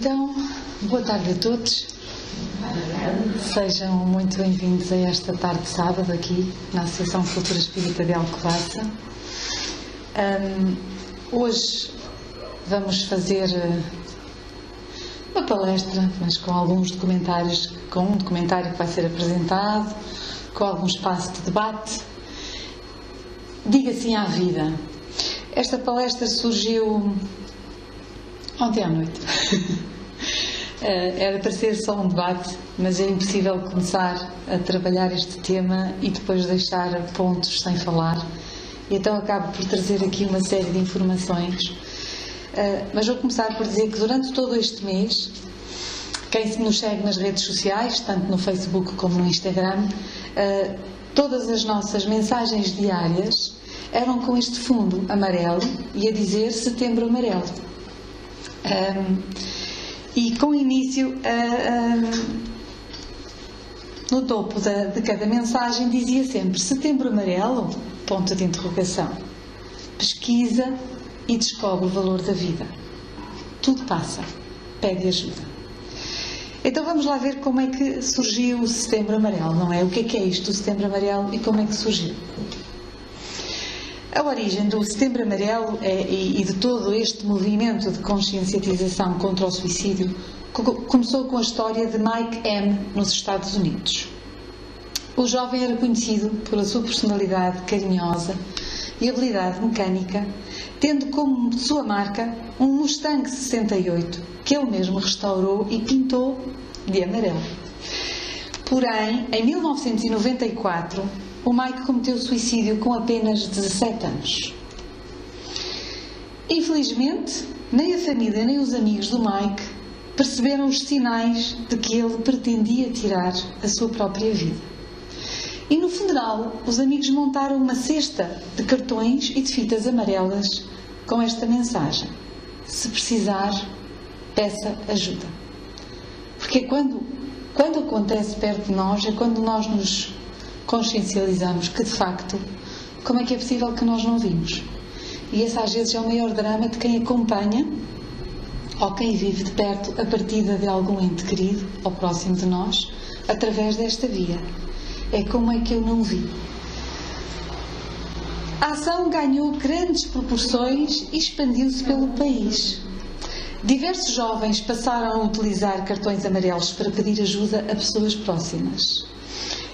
Então, boa tarde a todos. Sejam muito bem-vindos a esta tarde de sábado aqui na Associação de Cultura Espírita de Alcobaça. Hoje vamos fazer uma palestra, mas com alguns documentários, com um documentário que vai ser apresentado, com algum espaço de debate. Diga sim à vida. Esta palestra surgiu ontem à noite. Era para ser só um debate, mas é impossível começar a trabalhar este tema e depois deixar pontos sem falar. E então acabo por trazer aqui uma série de informações. Mas vou começar por dizer que durante todo este mês, quem nos segue nas redes sociais, tanto no Facebook como no Instagram, todas as nossas mensagens diárias eram com este fundo amarelo e a dizer Setembro Amarelo. E com início, no topo de cada mensagem dizia sempre Setembro Amarelo, ponto de interrogação. Pesquisa e descobre o valor da vida. Tudo passa. Pede ajuda. Então vamos lá ver como é que surgiu o Setembro Amarelo, não é? O que é isto, o Setembro Amarelo, e como é que surgiu? A origem do Setembro Amarelo e de todo este movimento de conscienciatização contra o suicídio começou com a história de Mike M. nos Estados Unidos. O jovem era conhecido pela sua personalidade carinhosa e habilidade mecânica, tendo como sua marca um Mustang 68, que ele mesmo restaurou e pintou de amarelo. Porém, em 1994, o Mike cometeu suicídio com apenas 17 anos. Infelizmente, nem a família nem os amigos do Mike perceberam os sinais de que ele pretendia tirar a sua própria vida. E no funeral, os amigos montaram uma cesta de cartões e de fitas amarelas com esta mensagem: se precisar, peça ajuda. Porque quando acontece perto de nós, é quando nós nos consciencializamos que, de facto, como é que é possível que nós não vimos? E esse, às vezes, é o maior drama de quem acompanha ou quem vive de perto a partida de algum ente querido ou próximo de nós, através desta via. É como é que eu não vi. A ação ganhou grandes proporções e expandiu-se pelo país. Diversos jovens passaram a utilizar cartões amarelos para pedir ajuda a pessoas próximas.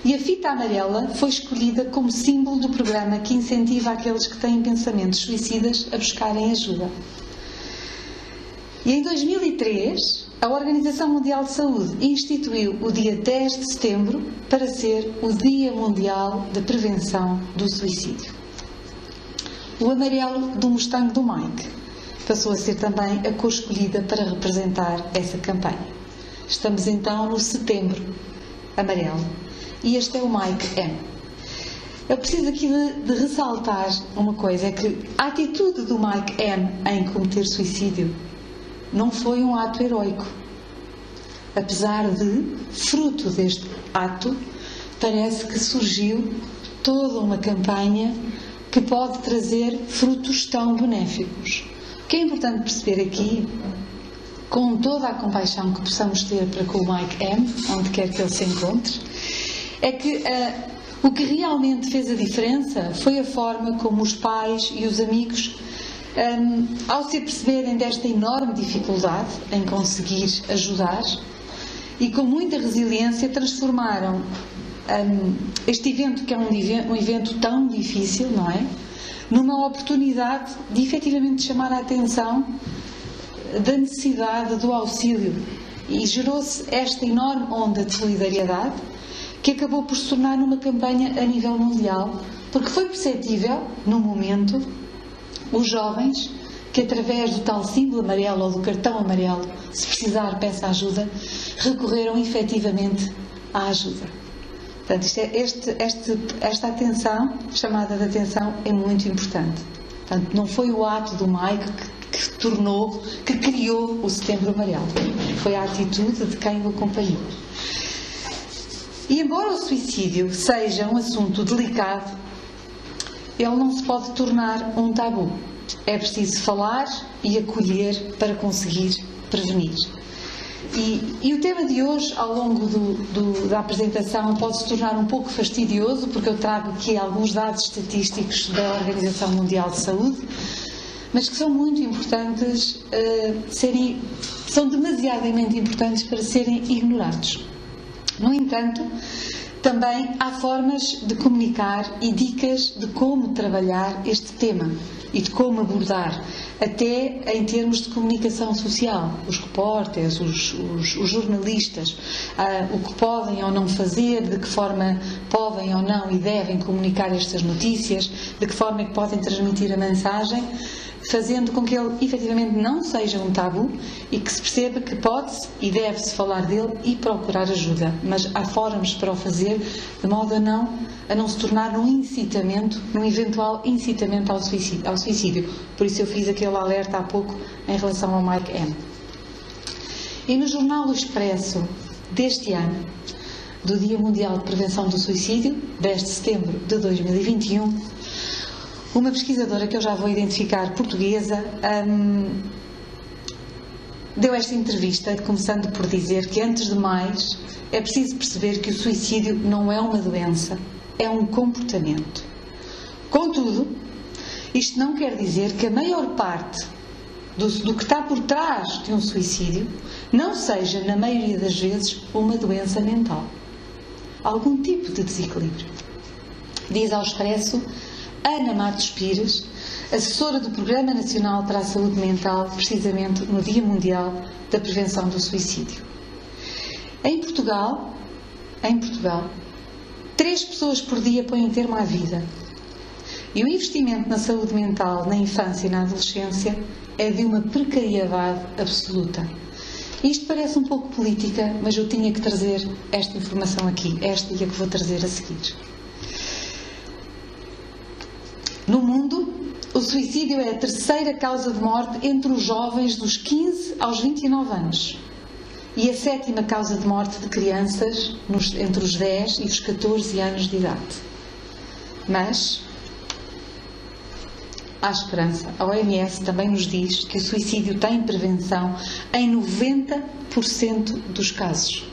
E a fita amarela foi escolhida como símbolo do programa que incentiva aqueles que têm pensamentos suicidas a buscarem ajuda. E em 2003, a Organização Mundial de Saúde instituiu o dia 10 de setembro para ser o Dia Mundial de Prevenção do Suicídio. O amarelo do Mustang do Mike passou a ser também a cor escolhida para representar essa campanha. Estamos então no Setembro Amarelo. E este é o Mike M. Eu preciso aqui de ressaltar uma coisa, é que a atitude do Mike M em cometer suicídio não foi um ato heroico. Apesar de, fruto deste ato, parece que surgiu toda uma campanha que pode trazer frutos tão benéficos. O que é importante perceber aqui, com toda a compaixão que possamos ter para com o Mike M, onde quer que ele se encontre, é que o que realmente fez a diferença foi a forma como os pais e os amigos, ao se perceberem desta enorme dificuldade em conseguir ajudar e com muita resiliência, transformaram este evento, que é um evento tão difícil, não é? Numa oportunidade de efetivamente chamar a atenção da necessidade do auxílio. E gerou-se esta enorme onda de solidariedade que acabou por se tornar numa campanha a nível mundial, porque foi perceptível, no momento, os jovens que, através do tal símbolo amarelo ou do cartão amarelo, se precisar, peça ajuda, recorreram efetivamente à ajuda. Portanto, esta atenção, chamada de atenção, é muito importante. Portanto, não foi o ato do Mike que criou o Setembro Amarelo. Foi a atitude de quem o acompanhou. E embora o suicídio seja um assunto delicado, ele não se pode tornar um tabu. É preciso falar e acolher para conseguir prevenir. E o tema de hoje, ao longo da apresentação, pode se tornar um pouco fastidioso, porque eu trago aqui alguns dados estatísticos da Organização Mundial de Saúde, mas que são muito importantes, são demasiadamente importantes para serem ignorados. No entanto, também há formas de comunicar e dicas de como trabalhar este tema e de como abordar, até em termos de comunicação social. Os repórteres, os jornalistas, o que podem ou não fazer, de que forma podem ou não e devem comunicar estas notícias, de que forma é que podem transmitir a mensagem, fazendo com que ele efetivamente não seja um tabu e que se perceba que pode-se e deve-se falar dele e procurar ajuda, mas há formas para o fazer de modo a não se tornar num incitamento, num eventual incitamento ao suicídio. Por isso eu fiz aquele alerta há pouco em relação ao Mike M. E no jornal O Expresso deste ano, do Dia Mundial de Prevenção do Suicídio, 10 de setembro de 2021, uma pesquisadora que eu já vou identificar, portuguesa, deu esta entrevista, começando por dizer que, antes de mais, é preciso perceber que o suicídio não é uma doença, é um comportamento. Contudo, isto não quer dizer que a maior parte do que está por trás de um suicídio não seja, na maioria das vezes, uma doença mental. Algum tipo de desequilíbrio. Diz ao Expresso Ana Matos Pires, assessora do Programa Nacional para a Saúde Mental, precisamente no Dia Mundial da Prevenção do Suicídio. Em Portugal, 3 pessoas por dia põem termo à vida. E o investimento na saúde mental na infância e na adolescência é de uma precariedade absoluta. Isto parece um pouco política, mas eu tinha que trazer esta informação aqui, esta e a que vou trazer a seguir. No mundo, o suicídio é a terceira causa de morte entre os jovens dos 15 aos 29 anos e a 7ª causa de morte de crianças entre os 10 e os 14 anos de idade. Mas há esperança. A OMS também nos diz que o suicídio tem prevenção em 90% dos casos.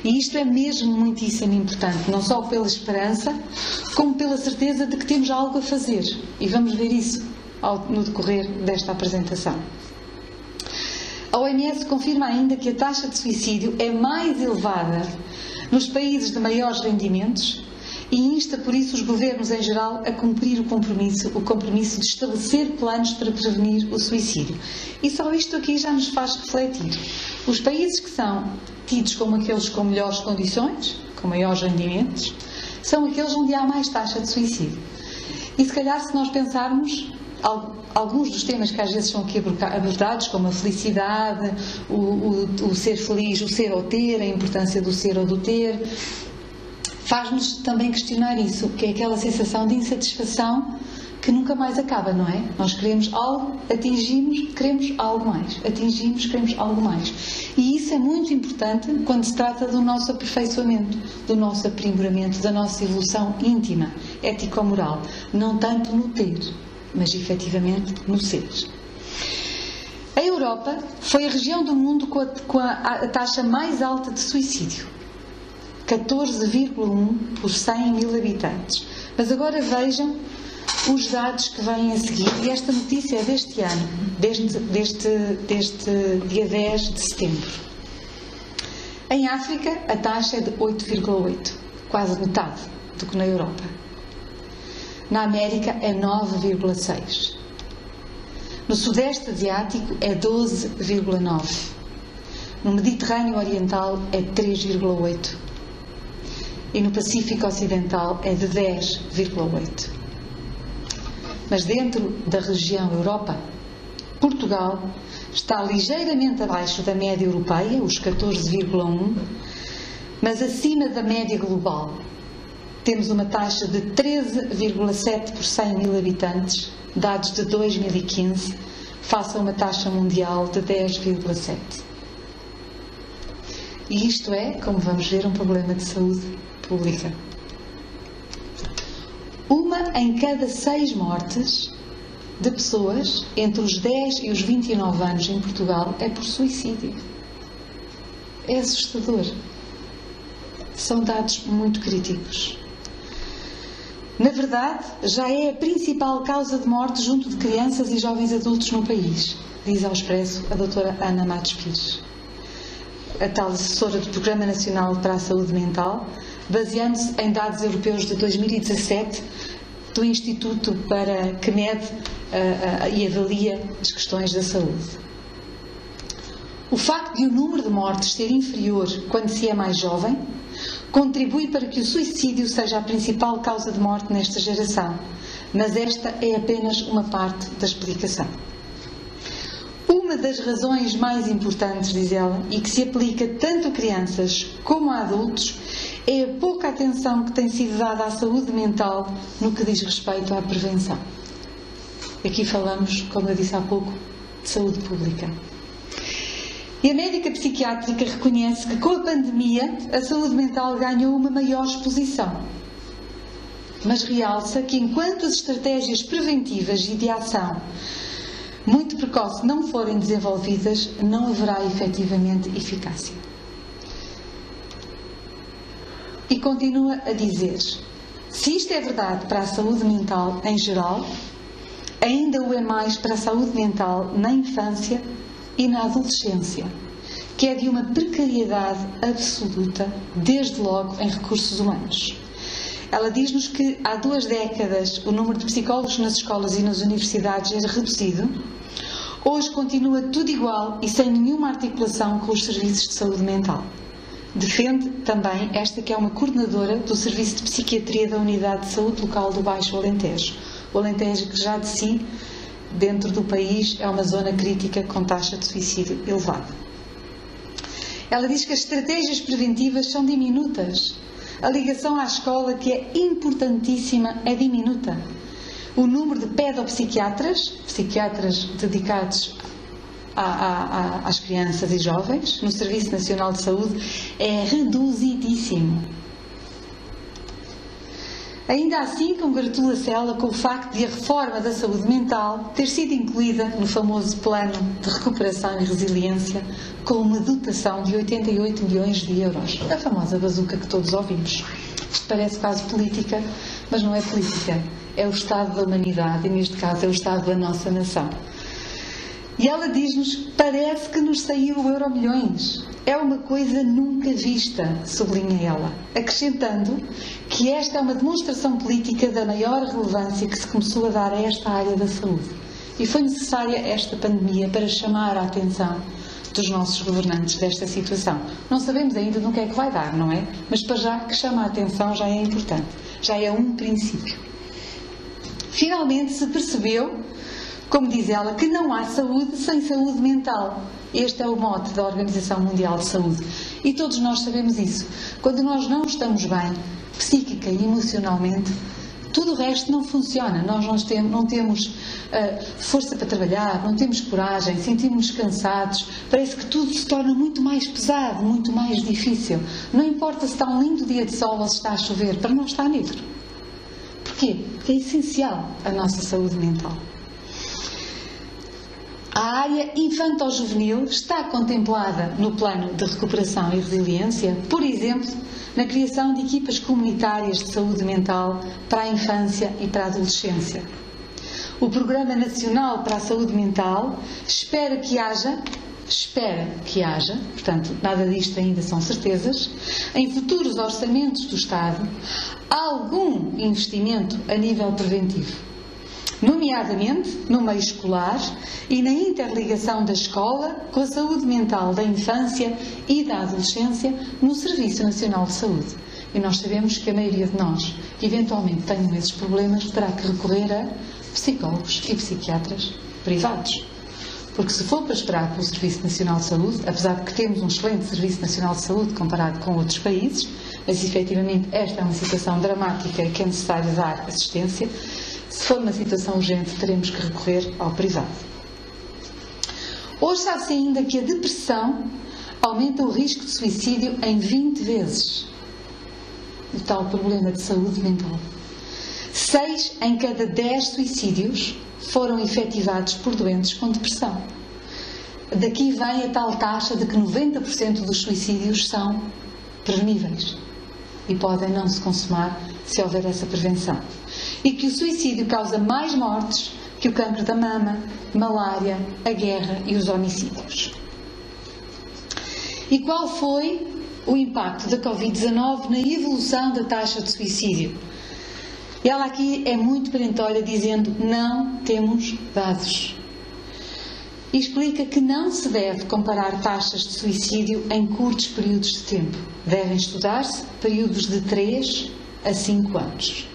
E isto é mesmo muitíssimo importante, não só pela esperança, como pela certeza de que temos algo a fazer. E vamos ver isso no decorrer desta apresentação. A OMS confirma ainda que a taxa de suicídio é mais elevada nos países de maiores rendimentos e insta por isso os governos em geral a cumprir o compromisso de estabelecer planos para prevenir o suicídio. E só isto aqui já nos faz refletir. Os países que são tidos como aqueles com melhores condições, com maiores rendimentos, são aqueles onde há mais taxa de suicídio. E se calhar, se nós pensarmos, alguns dos temas que às vezes são aqui abordados, como a felicidade, o ser feliz, o ser ou ter, a importância do ser ou do ter, faz-nos também questionar isso, que é aquela sensação de insatisfação que nunca mais acaba, não é? Nós queremos algo, atingimos, queremos algo mais. Atingimos, queremos algo mais. E isso é muito importante quando se trata do nosso aperfeiçoamento, do nosso aprimoramento, da nossa evolução íntima, ético-moral. Não tanto no ter, mas efetivamente no ser. A Europa foi a região do mundo com a taxa mais alta de suicídio. 14,1 por 100 mil habitantes. Mas agora vejam os dados que vêm a seguir. E esta notícia é deste ano, deste dia 10 de setembro. Em África, a taxa é de 8,8, quase metade do que na Europa. Na América é 9,6. No Sudeste Asiático é 12,9. No Mediterrâneo Oriental é 3,8. E no Pacífico Ocidental é de 10,8. Mas dentro da região Europa, Portugal está ligeiramente abaixo da média europeia, os 14,1, mas acima da média global. Temos uma taxa de 13,7 por 100 mil habitantes, dados de 2015, face a uma taxa mundial de 10,7. E isto é, como vamos ver, um problema de saúde pública. Uma em cada 6 mortes de pessoas entre os 10 e os 29 anos em Portugal é por suicídio. É assustador. São dados muito críticos. Na verdade, já é a principal causa de morte junto de crianças e jovens adultos no país, diz ao Expresso a doutora Ana Matos Pires, a tal assessora do Programa Nacional para a Saúde Mental, baseando-se em dados europeus de 2017 do Instituto que mede e avalia as questões da saúde. O facto de o número de mortes ser inferior quando se é mais jovem contribui para que o suicídio seja a principal causa de morte nesta geração, mas esta é apenas uma parte da explicação. Uma das razões mais importantes, diz ela, e que se aplica tanto a crianças como a adultos, é a pouca atenção que tem sido dada à saúde mental no que diz respeito à prevenção. Aqui falamos, como eu disse há pouco, de saúde pública. E a médica psiquiátrica reconhece que com a pandemia a saúde mental ganhou uma maior exposição, mas realça que enquanto as estratégias preventivas e de ação muito precoce não forem desenvolvidas, não haverá efetivamente eficácia. E continua a dizer, se isto é verdade para a saúde mental em geral, ainda o é mais para a saúde mental na infância e na adolescência, que é de uma precariedade absoluta, desde logo em recursos humanos. Ela diz-nos que há 2 décadas o número de psicólogos nas escolas e nas universidades era reduzido. Hoje continua tudo igual e sem nenhuma articulação com os serviços de saúde mental. Defende também esta que é uma coordenadora do Serviço de Psiquiatria da Unidade de Saúde Local do Baixo Alentejo. O Alentejo, que já de si, dentro do país, é uma zona crítica com taxa de suicídio elevada. Ela diz que as estratégias preventivas são diminutas. A ligação à escola, que é importantíssima, é diminuta. O número de pedopsiquiatras, psiquiatras dedicados às crianças e jovens, no Serviço Nacional de Saúde, é reduzidíssimo. Ainda assim, congratula-se ela com o facto de a reforma da saúde mental ter sido incluída no famoso Plano de Recuperação e Resiliência, com uma dotação de 88 milhões de euros. A famosa bazuca que todos ouvimos. Isto parece quase política, mas não é política. É o estado da humanidade, e neste caso é o estado da nossa nação. E ela diz-nos, parece que nos saiu o Euromilhões. É uma coisa nunca vista, sublinha ela, acrescentando que esta é uma demonstração política da maior relevância que se começou a dar a esta área da saúde. E foi necessária esta pandemia para chamar a atenção dos nossos governantes desta situação. Não sabemos ainda no que é que vai dar, não é? Mas para já que chama a atenção já é importante, já é um princípio. Finalmente se percebeu, como diz ela, que não há saúde sem saúde mental. Este é o mote da Organização Mundial de Saúde. E todos nós sabemos isso. Quando nós não estamos bem, psíquica e emocionalmente, tudo o resto não funciona. Nós não temos força para trabalhar, não temos coragem, sentimos-nos cansados. Parece que tudo se torna muito mais pesado, muito mais difícil. Não importa se está um lindo dia de sol ou se está a chover, para nós está negro. Porquê? Porque é essencial a nossa saúde mental. A área infanto-juvenil está contemplada no Plano de Recuperação e Resiliência, por exemplo, na criação de equipas comunitárias de saúde mental para a infância e para a adolescência. O Programa Nacional para a Saúde Mental espera que haja, portanto, nada disto ainda são certezas, em futuros orçamentos do Estado, algum investimento a nível preventivo, nomeadamente no meio escolar e na interligação da escola com a saúde mental da infância e da adolescência no Serviço Nacional de Saúde. E nós sabemos que a maioria de nós, que eventualmente tenham esses problemas, terá que recorrer a psicólogos e psiquiatras privados. Porque se for para esperar pelo Serviço Nacional de Saúde, apesar de que temos um excelente Serviço Nacional de Saúde comparado com outros países, mas efetivamente esta é uma situação dramática que é necessário dar assistência. Se for uma situação urgente, teremos que recorrer ao privado. Hoje sabe-se ainda que a depressão aumenta o risco de suicídio em 20 vezes. O tal problema de saúde mental. 6 em cada 10 suicídios foram efetivados por doentes com depressão. daqui vem a tal taxa de que 90% dos suicídios são preveníveis e podem não se consumar se houver essa prevenção. E que o suicídio causa mais mortes que o cancro da mama, malária, a guerra e os homicídios. E qual foi o impacto da Covid-19 na evolução da taxa de suicídio? Ela aqui é muito perentória, dizendo: não temos dados. E explica que não se deve comparar taxas de suicídio em curtos períodos de tempo. Devem estudar-se períodos de 3 a 5 anos.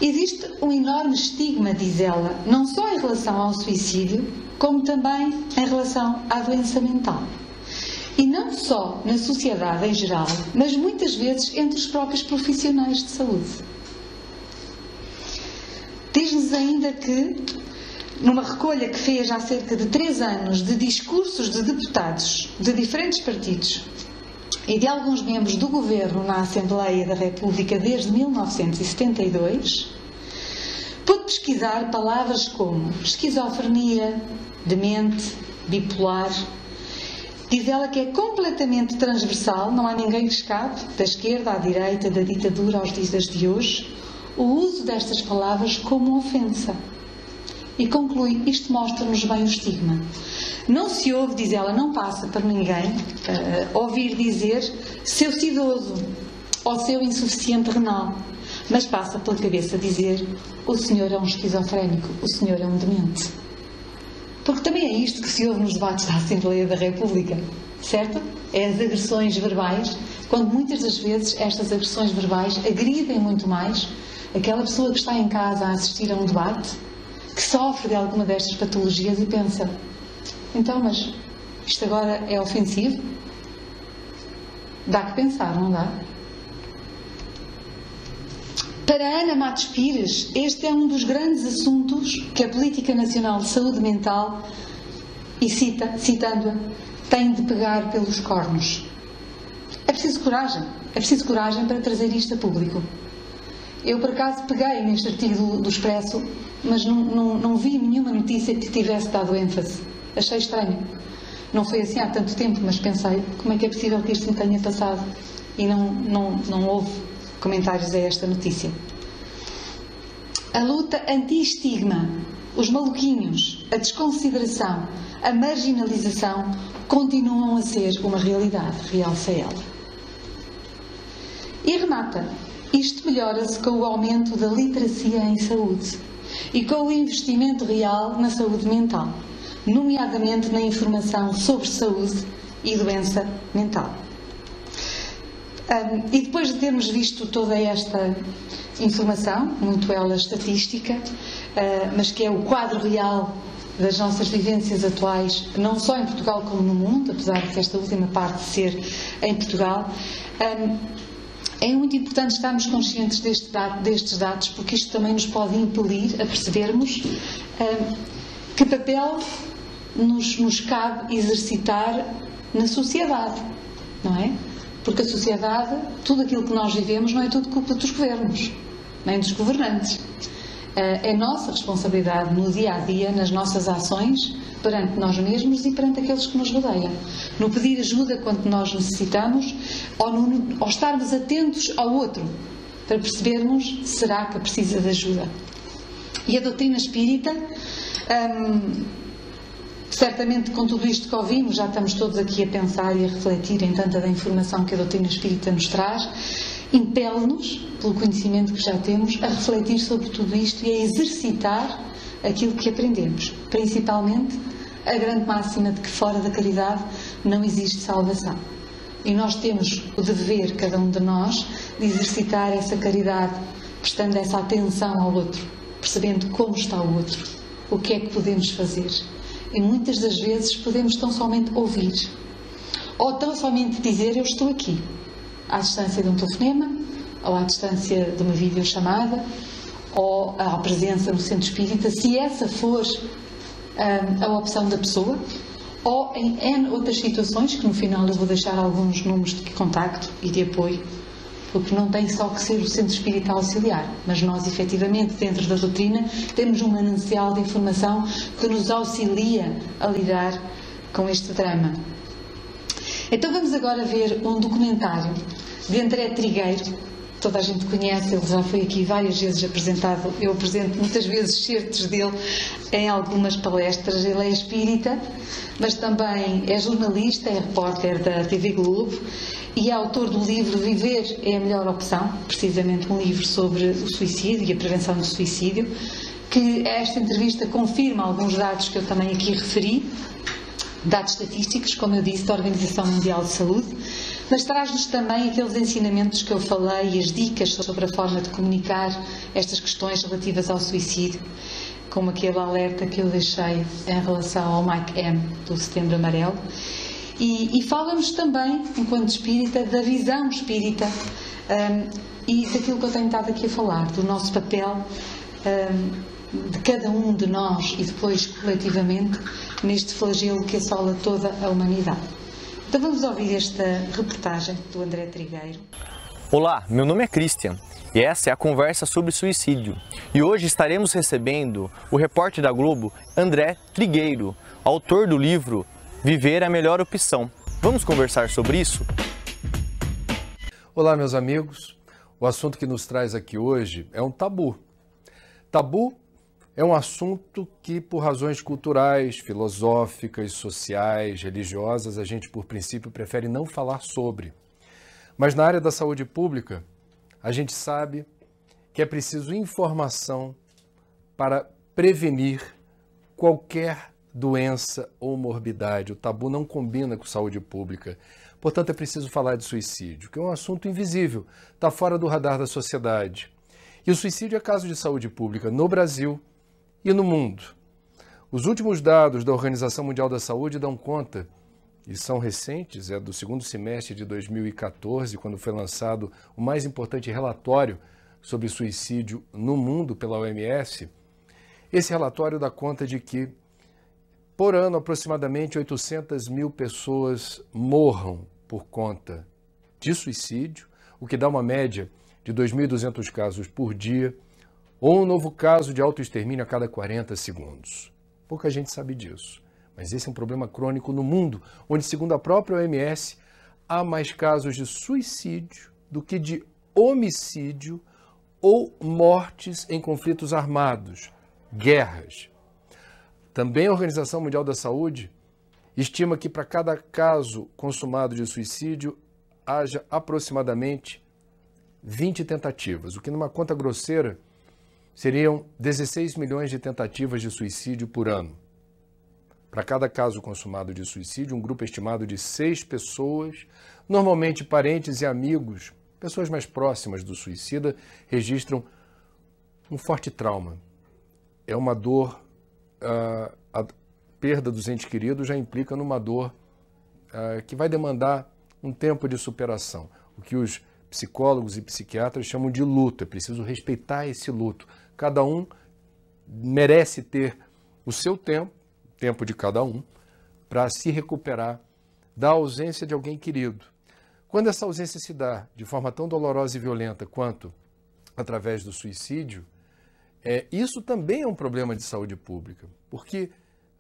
Existe um enorme estigma, diz ela, não só em relação ao suicídio, como também em relação à doença mental. E não só na sociedade em geral, mas muitas vezes entre os próprios profissionais de saúde. Diz-nos ainda que, numa recolha que fez há cerca de 3 anos de discursos de deputados de diferentes partidos e de alguns membros do Governo na Assembleia da República desde 1972, pôde pesquisar palavras como esquizofrenia, demente, bipolar. Diz ela que é completamente transversal, não há ninguém que escape, da esquerda à direita, da ditadura aos dias de hoje, o uso destas palavras como ofensa. E conclui: isto mostra-nos bem o estigma. Não se ouve, diz ela, não passa para ninguém ouvir dizer seu idoso ou seu insuficiente renal, mas passa pela cabeça dizer: o senhor é um esquizofrénico, o senhor é um demente. Porque também é isto que se ouve nos debates da Assembleia da República, certo? É as agressões verbais, quando muitas das vezes estas agressões verbais agridem muito mais aquela pessoa que está em casa a assistir a um debate, que sofre de alguma destas patologias e pensa: então, mas isto agora é ofensivo? Dá que pensar, não dá? Para Ana Matos Pires, este é um dos grandes assuntos que a Política Nacional de Saúde Mental, e citando-a, tem de pegar pelos cornos. É preciso coragem para trazer isto a público. Eu, por acaso, peguei neste artigo do Expresso, mas não vi nenhuma notícia que tivesse dado ênfase. Achei estranho. Não foi assim há tanto tempo, mas pensei: como é que é possível que isto me tenha passado? E não houve comentários a esta notícia. A luta anti-estigma, os maluquinhos, a desconsideração, a marginalização continuam a ser uma realidade, realça ela. E remata: isto melhora-se com o aumento da literacia em saúde e com o investimento real na saúde mental, nomeadamente na informação sobre saúde e doença mental. E depois de termos visto toda esta informação, muito ela estatística, mas que é o quadro real das nossas vivências atuais, não só em Portugal como no mundo, apesar de esta última parte ser em Portugal, é muito importante estarmos conscientes destes dados, porque isto também nos pode impelir a percebermos que papel nos cabe exercitar na sociedade, não é? Porque a sociedade, tudo aquilo que nós vivemos, não é tudo culpa dos governos, nem dos governantes. É nossa responsabilidade no dia a dia, nas nossas ações, perante nós mesmos e perante aqueles que nos rodeiam. No pedir ajuda quando nós necessitamos, ou estarmos atentos ao outro, para percebermos: será que precisa de ajuda? E a doutrina espírita, certamente com tudo isto que ouvimos, já estamos todos aqui a pensar e a refletir em tanta da informação que a doutrina espírita nos traz, impele-nos, pelo conhecimento que já temos, a refletir sobre tudo isto e a exercitar aquilo que aprendemos, principalmente a grande máxima de que fora da caridade não existe salvação. E nós temos o dever, cada um de nós, de exercitar essa caridade, prestando essa atenção ao outro, percebendo como está o outro, o que é que podemos fazer. E muitas das vezes podemos tão somente ouvir, ou tão somente dizer: eu estou aqui, à distância de um telefonema, ou à distância de uma videochamada, ou à presença no centro espírita, se essa for a opção da pessoa, ou em N outras situações, que no final eu vou deixar alguns números de contacto e de apoio porque não tem só que ser o centro espírita auxiliar, mas nós, efetivamente, dentro da doutrina, temos um manancial de informação que nos auxilia a lidar com este drama. Então vamos agora ver um documentário de André Trigueiro. Toda a gente conhece, ele já foi aqui várias vezes apresentado. Eu apresento muitas vezes certos dele em algumas palestras. Ele é espírita, mas também é jornalista, é repórter da TV Globo e é autor do livro Viver é a Melhor Opção, precisamente um livro sobre o suicídio e a prevenção do suicídio, que esta entrevista confirma alguns dados que eu também aqui referi, dados estatísticos, como eu disse, da Organização Mundial de Saúde, mas traz-nos também aqueles ensinamentos que eu falei e as dicas sobre a forma de comunicar estas questões relativas ao suicídio, como aquele alerta que eu deixei em relação ao Mike M. do Setembro Amarelo. E fala-nos também, enquanto espírita, da visão espírita e daquilo que eu tenho estado aqui a falar, do nosso papel de cada um de nós e depois coletivamente neste flagelo que assola toda a humanidade. Então vamos ouvir esta reportagem do André Trigueiro. Olá, meu nome é Christian e essa é a conversa sobre suicídio. E hoje estaremos recebendo o repórter da Globo, André Trigueiro, autor do livro Viver é a Melhor Opção. Vamos conversar sobre isso? Olá, meus amigos. O assunto que nos traz aqui hoje é um tabu. Tabu é um assunto que, por razões culturais, filosóficas, sociais, religiosas, a gente, por princípio, prefere não falar sobre. Mas na área da saúde pública, a gente sabe que é preciso informação para prevenir qualquer doença ou morbidade. O tabu não combina com saúde pública. Portanto, é preciso falar de suicídio, que é um assunto invisível, está fora do radar da sociedade. E o suicídio é caso de saúde pública no Brasil e no mundo. Os últimos dados da Organização Mundial da Saúde dão conta, e são recentes, é do segundo semestre de 2014, quando foi lançado o mais importante relatório sobre suicídio no mundo pela OMS. Esse relatório dá conta de que, por ano, aproximadamente 800 mil pessoas morram por conta de suicídio, o que dá uma média de 2.200 casos por dia, ou um novo caso de autoextermínio a cada 40 segundos. Pouca gente sabe disso, mas esse é um problema crônico no mundo, onde, segundo a própria OMS, há mais casos de suicídio do que de homicídio ou mortes em conflitos armados, guerras. Também a Organização Mundial da Saúde estima que para cada caso consumado de suicídio haja aproximadamente 20 tentativas, o que numa conta grosseira seriam 16 milhões de tentativas de suicídio por ano. Para cada caso consumado de suicídio, um grupo estimado de 6 pessoas, normalmente parentes e amigos, pessoas mais próximas do suicida, registram um forte trauma. É uma dor, a perda dos entes queridos já implica numa dor que vai demandar um tempo de superação. O que os psicólogos e psiquiatras chamam de luto, é preciso respeitar esse luto. Cada um merece ter o seu tempo de cada um, para se recuperar da ausência de alguém querido. Quando essa ausência se dá de forma tão dolorosa e violenta quanto através do suicídio, isso também é um problema de saúde pública, porque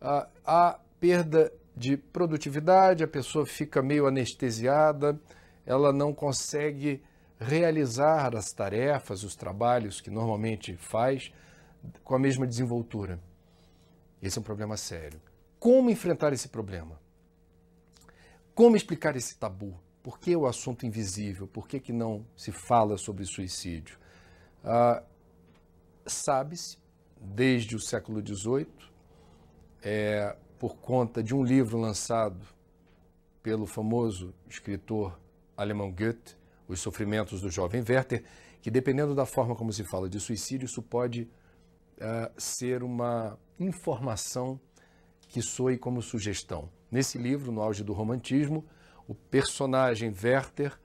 há perda de produtividade, a pessoa fica meio anestesiada, ela não consegue realizar as tarefas, os trabalhos que normalmente faz com a mesma desenvoltura. Esse é um problema sério. Como enfrentar esse problema? Como explicar esse tabu? Por que o assunto invisível? Por que não se fala sobre suicídio? Sabe-se, desde o século XVIII, por conta de um livro lançado pelo famoso escritor alemão Goethe, Os Sofrimentos do Jovem Werther, que dependendo da forma como se fala de suicídio, isso pode ser uma informação que soe como sugestão. Nesse livro, no auge do romantismo, o personagem Werther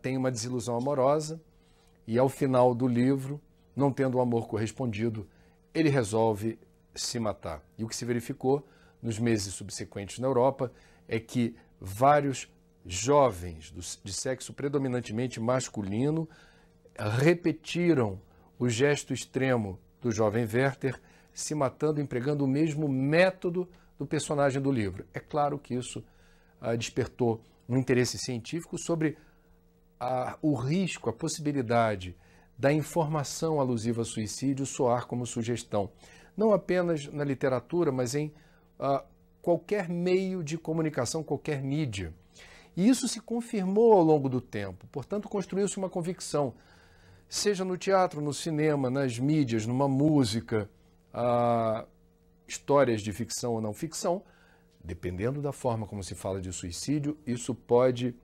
tem uma desilusão amorosa e ao final do livro, não tendo o amor correspondido, ele resolve se matar. E o que se verificou nos meses subsequentes na Europa é que vários jovens de sexo predominantemente masculino repetiram o gesto extremo do jovem Werther, se matando empregando o mesmo método do personagem do livro. É claro que isso despertou um interesse científico sobre o risco, a possibilidade da informação alusiva a suicídio soar como sugestão. Não apenas na literatura, mas em qualquer meio de comunicação, qualquer mídia. E isso se confirmou ao longo do tempo. Portanto, construiu-se uma convicção, seja no teatro, no cinema, nas mídias, numa música, histórias de ficção ou não ficção, dependendo da forma como se fala de suicídio, isso pode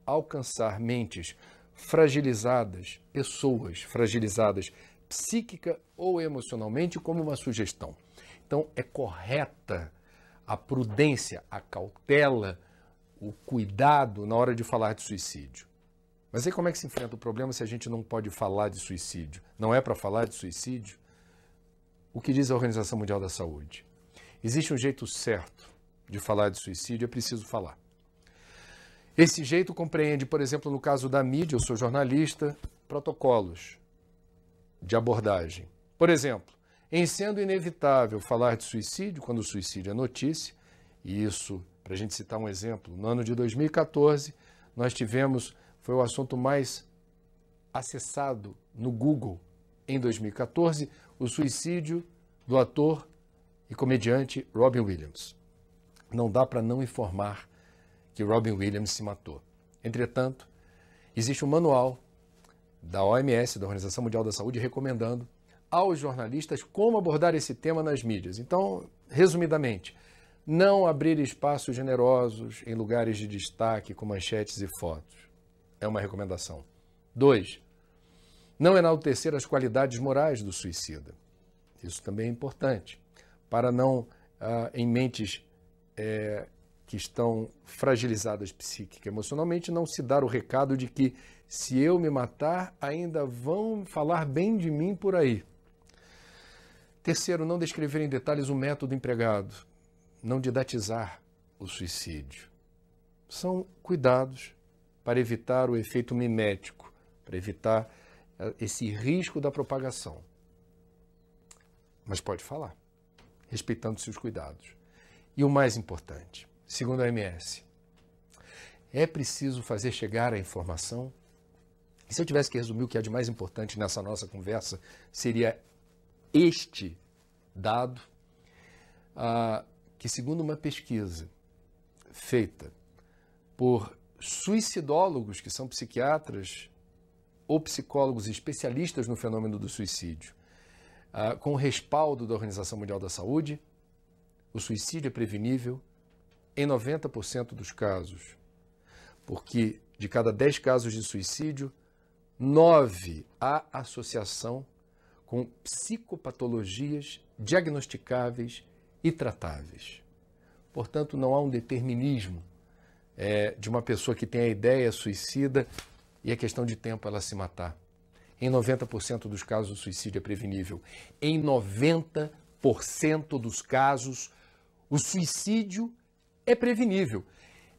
alcançar mentes fragilizadas, pessoas fragilizadas psíquica ou emocionalmente como uma sugestão. Então, é correta a prudência, a cautela, o cuidado na hora de falar de suicídio. Mas aí como é que se enfrenta o problema se a gente não pode falar de suicídio? Não é para falar de suicídio? O que diz a Organização Mundial da Saúde? Existe um jeito certo de falar de suicídio, é preciso falar. Esse jeito compreende, por exemplo, no caso da mídia, eu sou jornalista, protocolos de abordagem. Por exemplo, em sendo inevitável falar de suicídio, quando o suicídio é notícia, e isso, para a gente citar um exemplo, no ano de 2014, nós tivemos, foi o assunto mais acessado no Google em 2014, o suicídio do ator e comediante Robin Williams. Não dá para não informar que Robin Williams se matou. Entretanto, existe um manual da OMS, da Organização Mundial da Saúde, recomendando aos jornalistas como abordar esse tema nas mídias. Então, resumidamente, não abrir espaços generosos em lugares de destaque com manchetes e fotos. É uma recomendação. 2. Não enaltecer as qualidades morais do suicida. Isso também é importante, para não, em mentes que estão fragilizadas psíquica e emocionalmente, não se dar o recado de que se eu me matar, ainda vão falar bem de mim por aí. 3, não descrever em detalhes o método empregado, não didatizar o suicídio. São cuidados para evitar o efeito mimético, para evitar esse risco da propagação. Mas pode falar, respeitando-se os cuidados. E o mais importante, segundo a OMS, é preciso fazer chegar a informação. E se eu tivesse que resumir o que é de mais importante nessa nossa conversa, seria este dado, que segundo uma pesquisa feita por suicidólogos, que são psiquiatras ou psicólogos especialistas no fenômeno do suicídio, com o respaldo da Organização Mundial da Saúde, o suicídio é prevenível em 90% dos casos, porque de cada 10 casos de suicídio, 9 há associação com psicopatologias diagnosticáveis e tratáveis. Portanto, não há um determinismo de uma pessoa que tem a ideia suicida e é questão de tempo ela se matar. Em 90% dos casos, o suicídio é prevenível. Em 90% dos casos, o suicídio é prevenível.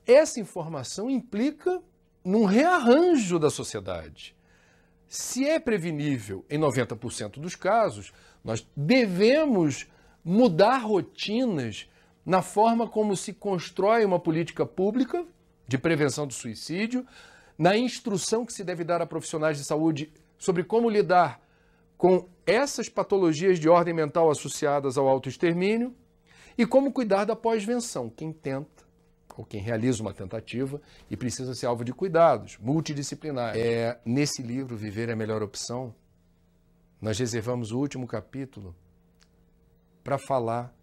Essa informação implica num rearranjo da sociedade. Se é prevenível em 90% dos casos, nós devemos mudar rotinas na forma como se constrói uma política pública de prevenção do suicídio, na instrução que se deve dar a profissionais de saúde sobre como lidar com essas patologias de ordem mental associadas ao autoextermínio e como cuidar da pós-venção. Quem tenta ou quem realiza uma tentativa e precisa ser alvo de cuidados multidisciplinares. Nesse livro, Viver é a Melhor Opção, nós reservamos o último capítulo para falar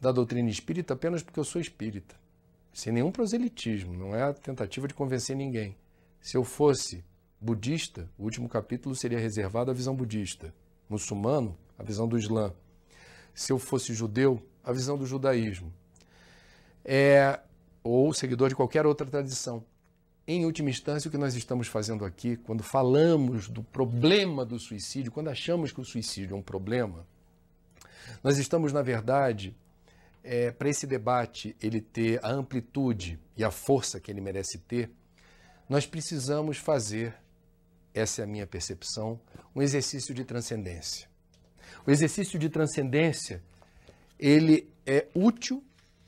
da doutrina espírita apenas porque eu sou espírita, sem nenhum proselitismo, não é a tentativa de convencer ninguém. Se eu fosse budista, o último capítulo seria reservado à visão budista, muçulmano, a visão do Islã. Se eu fosse judeu, a visão do judaísmo. Ou seguidor de qualquer outra tradição. Em última instância, o que nós estamos fazendo aqui, quando falamos do problema do suicídio, quando achamos que o suicídio é um problema, nós estamos, na verdade, para esse debate ele ter a amplitude e a força que ele merece ter, nós precisamos fazer, essa é a minha percepção, um exercício de transcendência. O exercício de transcendência, ele é útil,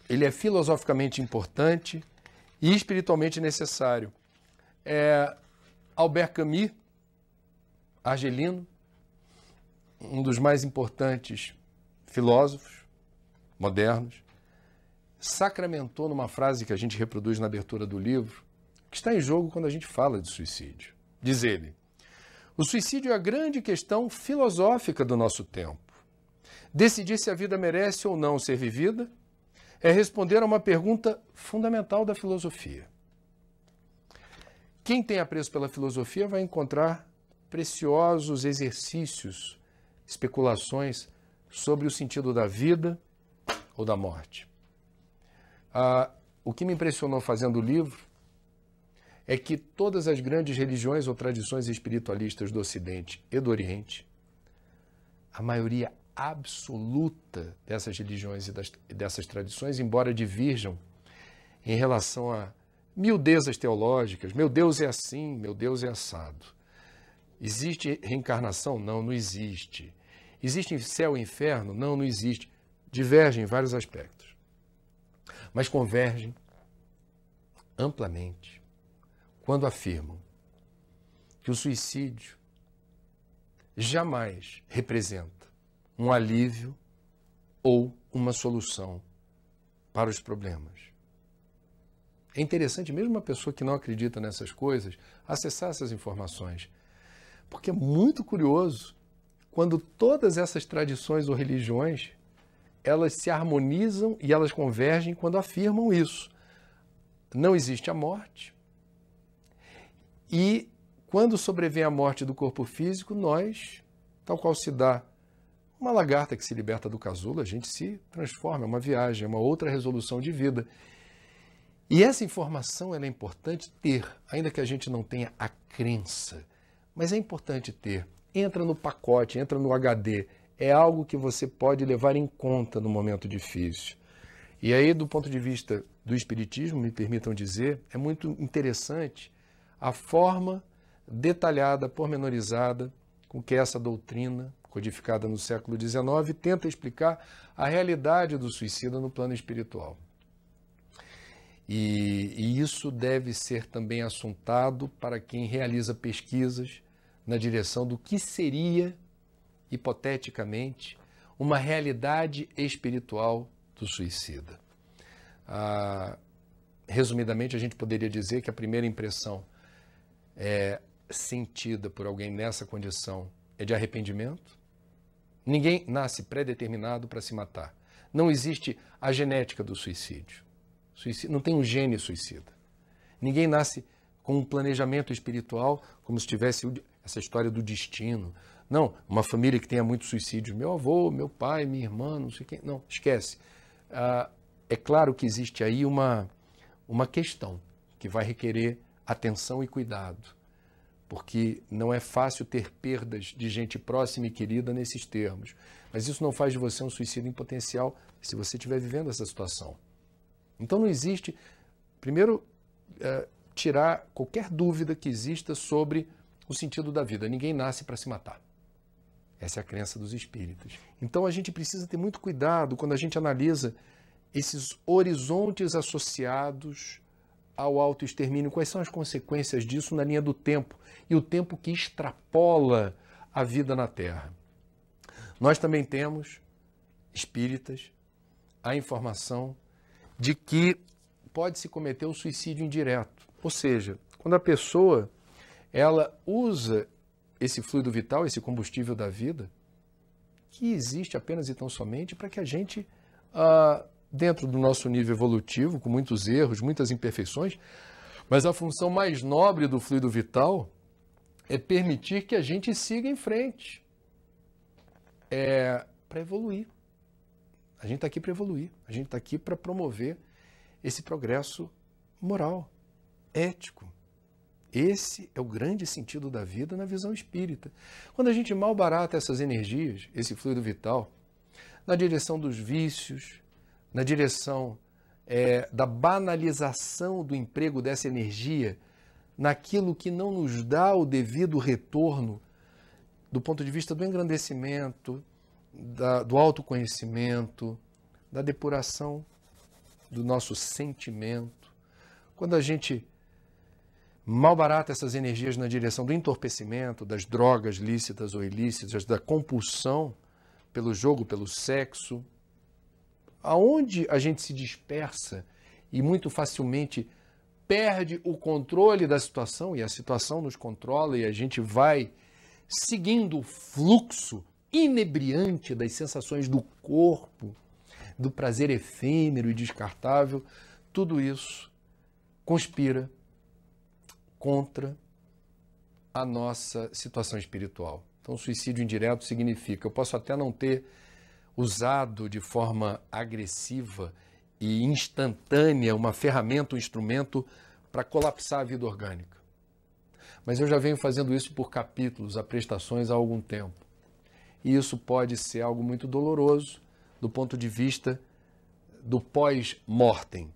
ele é filosoficamente importante e espiritualmente necessário. Albert Camus, argelino, um dos mais importantes filósofos modernos, sacramentou numa frase que a gente reproduz na abertura do livro, que está em jogo quando a gente fala de suicídio. Diz ele: o suicídio é a grande questão filosófica do nosso tempo. Decidir se a vida merece ou não ser vivida é responder a uma pergunta fundamental da filosofia. Quem tem apreço pela filosofia vai encontrar preciosos exercícios, especulações sobre o sentido da vida ou da morte. O que me impressionou fazendo o livro é que todas as grandes religiões ou tradições espiritualistas do Ocidente e do Oriente, a maioria absoluta dessas religiões e dessas tradições, embora divirjam em relação a miudezas teológicas, meu Deus é assim, meu Deus é assado. Existe reencarnação? Não, não existe. Existe céu e inferno? Não, não existe. Divergem em vários aspectos, mas convergem amplamente quando afirmam que o suicídio jamais representa um alívio ou uma solução para os problemas. É interessante, mesmo uma pessoa que não acredita nessas coisas, acessar essas informações, porque é muito curioso quando todas essas tradições ou religiões elas se harmonizam e elas convergem quando afirmam isso. Não existe a morte. E quando sobrevém a morte do corpo físico, nós, tal qual se dá uma lagarta que se liberta do casulo, a gente se transforma, é uma viagem, é uma outra resolução de vida. E essa informação ela é importante ter, ainda que a gente não tenha a crença, mas é importante ter. Entra no pacote, entra no HD, é algo que você pode levar em conta no momento difícil. E aí, do ponto de vista do Espiritismo, me permitam dizer, é muito interessante a forma detalhada, pormenorizada, com que essa doutrina, codificada no século XIX, tenta explicar a realidade do suicida no plano espiritual. E isso deve ser também assuntado para quem realiza pesquisas na direção do que seria, hipoteticamente, uma realidade espiritual do suicida. Resumidamente, a gente poderia dizer que a primeira impressão sentida por alguém nessa condição é de arrependimento. Ninguém nasce pré-determinado para se matar. Não existe a genética do suicídio. Não tem um gene suicida. Ninguém nasce com um planejamento espiritual como se tivesse essa história do destino. Não, uma família que tenha muitos suicídios. Meu avô, meu pai, minha irmã, não sei quem. Não, esquece. É claro que existe aí uma questão que vai requerer atenção e cuidado, porque não é fácil ter perdas de gente próxima e querida nesses termos. Mas isso não faz de você um suicida em potencial se você estiver vivendo essa situação. Então não existe, primeiro, tirar qualquer dúvida que exista sobre o sentido da vida. Ninguém nasce para se matar. Essa é a crença dos espíritos. Então a gente precisa ter muito cuidado quando a gente analisa esses horizontes associados ao autoextermínio. Quais são as consequências disso na linha do tempo e o tempo que extrapola a vida na Terra. Nós também temos, espíritas, a informação de que pode-se cometer o suicídio indireto. Ou seja, quando a pessoa ela usa esse fluido vital, esse combustível da vida, que existe apenas e tão somente para que a gente, dentro do nosso nível evolutivo, com muitos erros, muitas imperfeições, mas a função mais nobre do fluido vital é permitir que a gente siga em frente, para evoluir. A gente está aqui para evoluir, a gente está aqui para promover esse progresso moral, ético. Esse é o grande sentido da vida na visão espírita. Quando a gente malbarata essas energias, esse fluido vital, na direção dos vícios, na direção da banalização do emprego dessa energia naquilo que não nos dá o devido retorno do ponto de vista do engrandecimento, do autoconhecimento, da depuração do nosso sentimento. Quando a gente malbarata essas energias na direção do entorpecimento, das drogas lícitas ou ilícitas, da compulsão pelo jogo, pelo sexo, aonde a gente se dispersa e muito facilmente perde o controle da situação, e a situação nos controla e a gente vai seguindo o fluxo inebriante das sensações do corpo, do prazer efêmero e descartável, tudo isso conspira contra a nossa situação espiritual. Então, suicídio indireto significa, eu posso até não ter usado de forma agressiva e instantânea uma ferramenta, um instrumento para colapsar a vida orgânica. Mas eu já venho fazendo isso por capítulos, a prestações há algum tempo. E isso pode ser algo muito doloroso do ponto de vista do pós-mortem.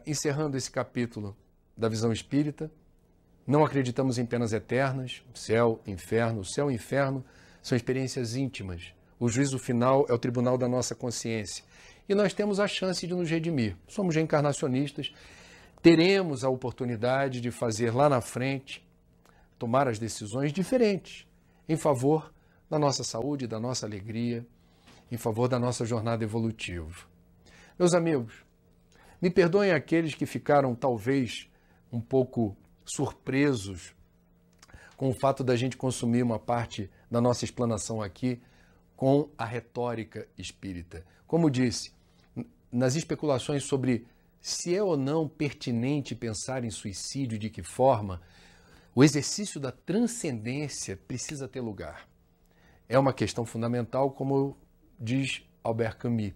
Encerrando esse capítulo da visão espírita, não acreditamos em penas eternas, céu, inferno. O céu e o inferno são experiências íntimas. O juízo final é o tribunal da nossa consciência. E nós temos a chance de nos redimir. Somos reencarnacionistas, teremos a oportunidade de fazer lá na frente, tomar as decisões diferentes, em favor da nossa saúde, da nossa alegria, em favor da nossa jornada evolutiva. Meus amigos, me perdoem aqueles que ficaram talvez um pouco surpresos com o fato da gente consumir uma parte da nossa explanação aqui com a retórica espírita. Como disse, nas especulações sobre se é ou não pertinente pensar em suicídio e de que forma, o exercício da transcendência precisa ter lugar. É uma questão fundamental, como diz Albert Camus.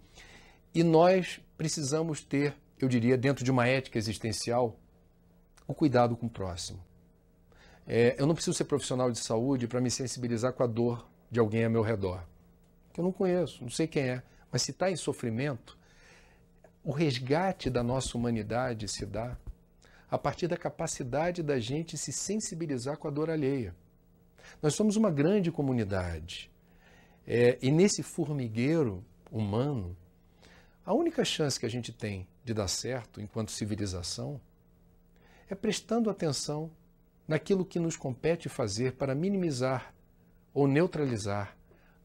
E nós precisamos ter, eu diria, dentro de uma ética existencial, o cuidado com o próximo. Eu não preciso ser profissional de saúde para me sensibilizar com a dor de alguém ao meu redor, que eu não conheço, não sei quem é, mas se está em sofrimento, o resgate da nossa humanidade se dá a partir da capacidade da gente se sensibilizar com a dor alheia. Nós somos uma grande comunidade e nesse formigueiro humano, a única chance que a gente tem de dar certo enquanto civilização é prestando atenção naquilo que nos compete fazer para minimizar ou neutralizar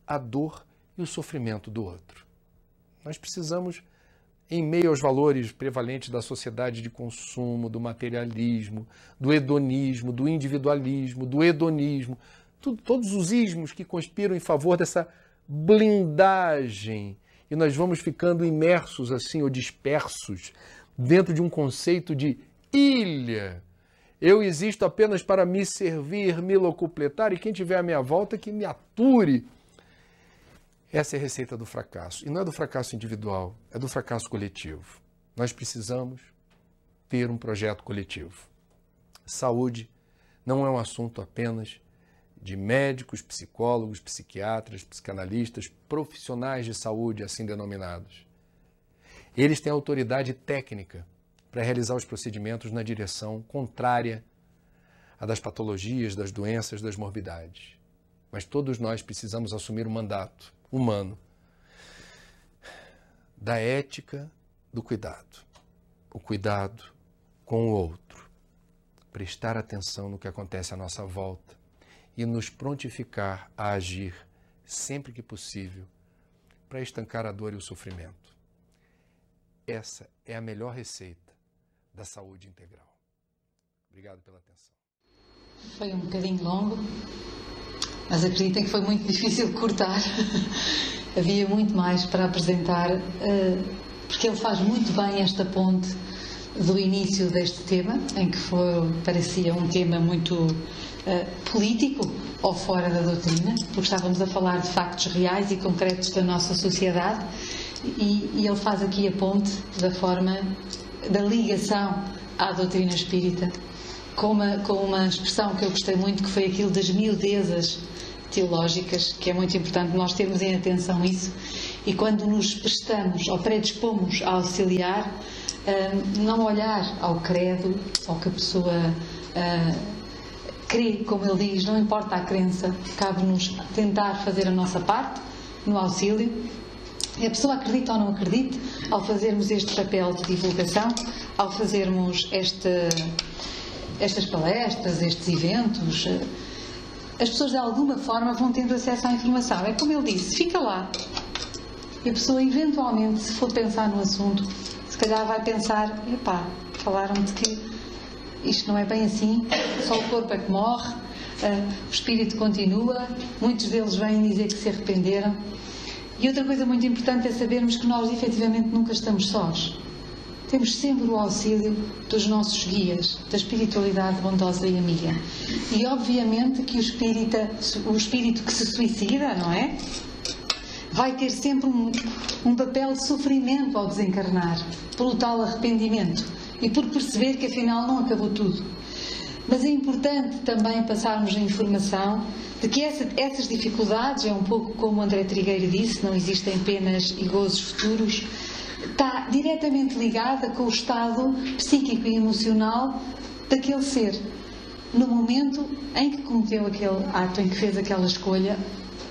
a dor e o sofrimento do outro. Nós precisamos, em meio aos valores prevalentes da sociedade de consumo, do materialismo, do hedonismo, do individualismo, do hedonismo, todos os ismos que conspiram em favor dessa blindagem, e nós vamos ficando imersos assim ou dispersos dentro de um conceito de ilha. Eu existo apenas para me servir, me locupletar, e quem tiver à minha volta que me ature. Essa é a receita do fracasso. E não é do fracasso individual, é do fracasso coletivo. Nós precisamos ter um projeto coletivo. Saúde não é um assunto apenas de médicos, psicólogos, psiquiatras, psicanalistas, profissionais de saúde, assim denominados. Eles têm autoridade técnica para realizar os procedimentos na direção contrária à das patologias, das doenças, das morbidades. Mas todos nós precisamos assumir o mandato humano da ética do cuidado. O cuidado com o outro. Prestar atenção no que acontece à nossa volta e nos prontificar a agir sempre que possível para estancar a dor e o sofrimento. Essa é a melhor receita da saúde integral. Obrigado pela atenção. Foi um bocadinho longo, mas acreditem que foi muito difícil de cortar. Havia muito mais para apresentar, porque ele faz muito bem esta ponte do início deste tema, em que parecia um tema muito político ou fora da doutrina, porque estávamos a falar de factos reais e concretos da nossa sociedade, e ele faz aqui a ponte da ligação à doutrina espírita, com uma expressão que eu gostei muito, que foi aquilo das miudezas teológicas, que é muito importante nós termos em atenção isso, e quando nos prestamos ou predispomos a auxiliar, não olhar ao credo, ao que a pessoa crê, como ele diz, não importa a crença, cabe-nos tentar fazer a nossa parte no auxílio. E a pessoa acredita ou não acredite, ao fazermos este papel de divulgação, ao fazermos estas palestras, estes eventos, as pessoas de alguma forma vão tendo acesso à informação. É como ele disse, fica lá. E a pessoa eventualmente, se for pensar no assunto, se calhar vai pensar, epá, falaram de que isto não é bem assim, só o corpo é que morre, o espírito continua, muitos deles vêm dizer que se arrependeram. E outra coisa muito importante é sabermos que nós efetivamente nunca estamos sós. Temos sempre o auxílio dos nossos guias, da espiritualidade bondosa e amiga. E obviamente que o espírito que se suicida, não é? Vai ter sempre um papel de sofrimento ao desencarnar, pelo tal arrependimento e por perceber que afinal não acabou tudo. Mas é importante também passarmos a informação de que essas dificuldades, é um pouco como o André Trigueiro disse, não existem penas e gozos futuros, está diretamente ligada com o estado psíquico e emocional daquele ser, no momento em que cometeu aquele ato, em que fez aquela escolha,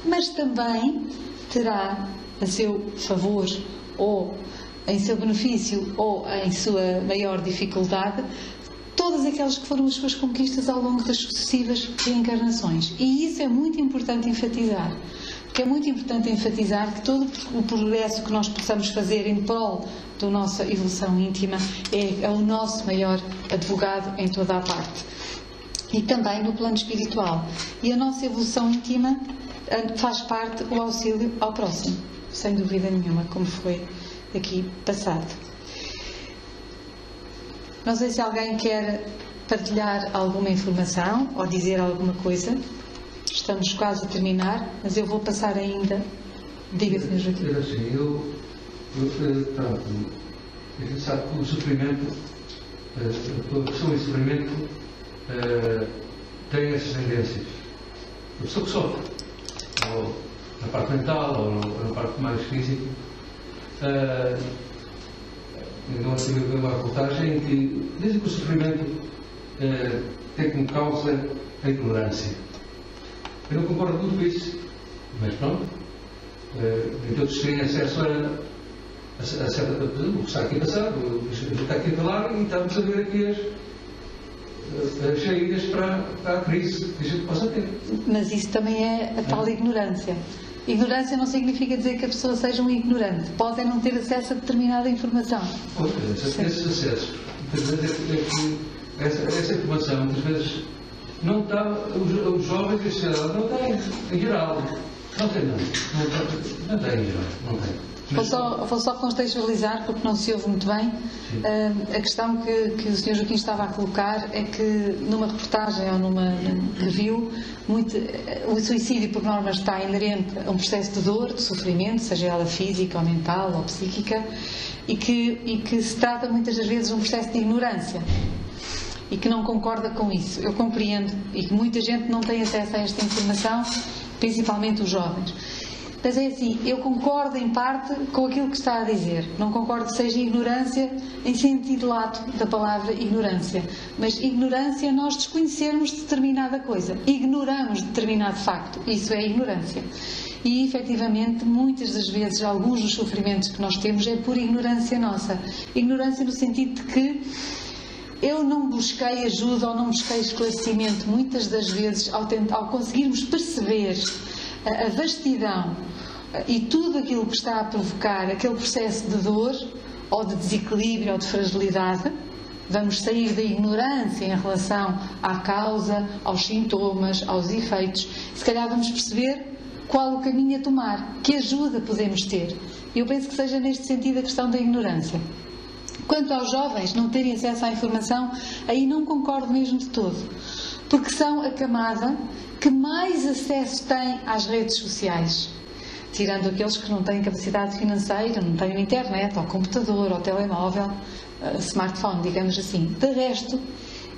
mas também terá a seu favor, ou em seu benefício, ou em sua maior dificuldade, todas aquelas que foram as suas conquistas ao longo das sucessivas reencarnações. E isso é muito importante enfatizar. Porque é muito importante enfatizar que todo o progresso que nós possamos fazer em prol da nossa evolução íntima é o nosso maior advogado em toda a parte. E também no plano espiritual. E a nossa evolução íntima faz parte o auxílio ao próximo. Sem dúvida nenhuma, como foi aqui passado. Não sei se alguém quer partilhar alguma informação ou dizer alguma coisa. Estamos quase a terminar, mas eu vou passar ainda. Diga, Sr. Joaquim. Pronto, a gente sabe que o sofrimento, a pessoa em sofrimento tem essas tendências. A pessoa que sofre, ou na parte mental, ou na parte mais física. Então, tive uma reportagem em que dizem que o sofrimento tem como causa a ignorância. Eu não concordo muito com isso, mas pronto, nem todos têm acesso a certa coisa, o que está aqui a passar, o que está aqui a falar, e estamos a ver aqui as saídas para a crise que a gente possa ter. Mas isso também é a tal ignorância. Ignorância não significa dizer que a pessoa seja um ignorante. Podem não ter acesso a determinada informação. Pois, esses acessos. Muitas vezes essa informação, muitas vezes, não está, os jovens e a sociedade não têm, em geral. Não tem, não tem, em geral. Não tem. Vou só contextualizar, porque não se ouve muito bem. A questão que o Sr. Joaquim estava a colocar é que numa reportagem ou numa review, o suicídio por norma está inerente a um processo de dor, de sofrimento, seja ela física ou mental ou psíquica, e que se trata muitas das vezes de um processo de ignorância e que não concorda com isso. Eu compreendo, e que muita gente não tem acesso a esta informação, principalmente os jovens. Mas é assim, eu concordo em parte com aquilo que está a dizer. Não concordo que seja ignorância em sentido lato da palavra ignorância. Mas ignorância é nós desconhecermos determinada coisa. Ignoramos determinado facto. Isso é ignorância. E, efetivamente, muitas das vezes, alguns dos sofrimentos que nós temos é por ignorância nossa. Ignorância no sentido de que eu não busquei ajuda ou não busquei esclarecimento. Muitas das vezes, ao conseguirmos perceber a vastidão e tudo aquilo que está a provocar aquele processo de dor, ou de desequilíbrio, ou de fragilidade, vamos sair da ignorância em relação à causa, aos sintomas, aos efeitos. Se calhar vamos perceber qual o caminho a tomar, que ajuda podemos ter. Eu penso que seja neste sentido a questão da ignorância. Quanto aos jovens não terem acesso à informação, aí não concordo mesmo de todo, porque são a camada que mais acesso tem às redes sociais, tirando aqueles que não têm capacidade financeira, não têm internet, ou computador, ou telemóvel, smartphone, digamos assim. De resto,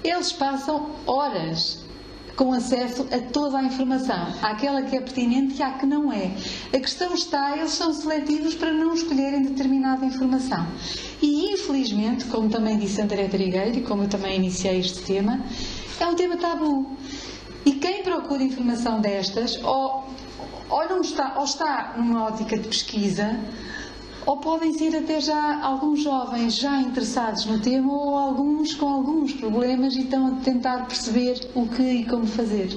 eles passam horas com acesso a toda a informação. Há aquela que é pertinente e há que não é. A questão está, eles são seletivos para não escolherem determinada informação. E, infelizmente, como também disse André Trigueiro, e como eu também iniciei este tema, é um tema tabu. E quem procura informação destas, ou está numa ótica de pesquisa, ou podem ser até já alguns jovens já interessados no tema, ou alguns com alguns problemas e estão a tentar perceber o que e como fazer.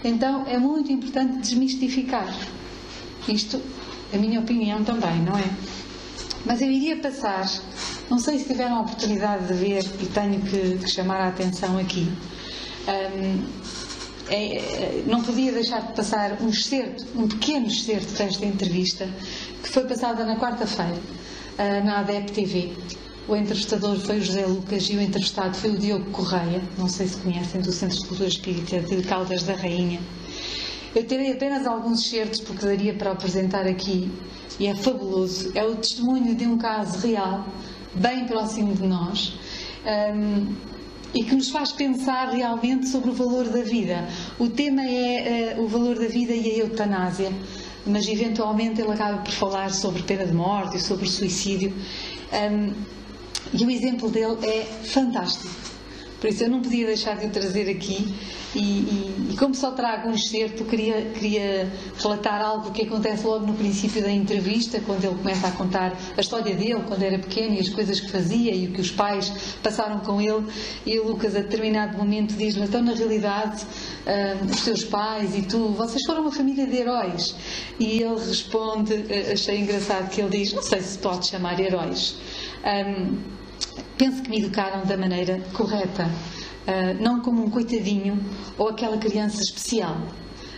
Então é muito importante desmistificar. Isto, a minha opinião também, não é? Mas eu iria passar, não sei se tiveram a oportunidade de ver, e tenho que chamar a atenção aqui, não podia deixar de passar um pequeno excerto desta entrevista, que foi passada na quarta-feira, na ADEP TV. O entrevistador foi o José Lucas e o entrevistado foi o Diogo Correia, não sei se conhecem, do Centro de Cultura Espírita de Caldas da Rainha. Eu terei apenas alguns excertos porque daria para apresentar aqui, e é fabuloso. É o testemunho de um caso real, bem próximo de nós, e que nos faz pensar realmente sobre o valor da vida. O tema é o valor da vida e a eutanásia, mas eventualmente ele acaba por falar sobre pena de morte e sobre suicídio. E o exemplo dele é fantástico. Por isso eu não podia deixar de o trazer aqui e como só trago um excerto, queria relatar algo que acontece logo no princípio da entrevista, quando ele começa a contar a história dele, quando era pequeno e as coisas que fazia e o que os pais passaram com ele. E o Lucas, a determinado momento, diz-lhe: então, na realidade, os teus pais e tu, vocês foram uma família de heróis. E ele responde, achei engraçado que ele diz: não sei se pode chamar heróis. Penso que me educaram da maneira correta, não como um coitadinho ou aquela criança especial,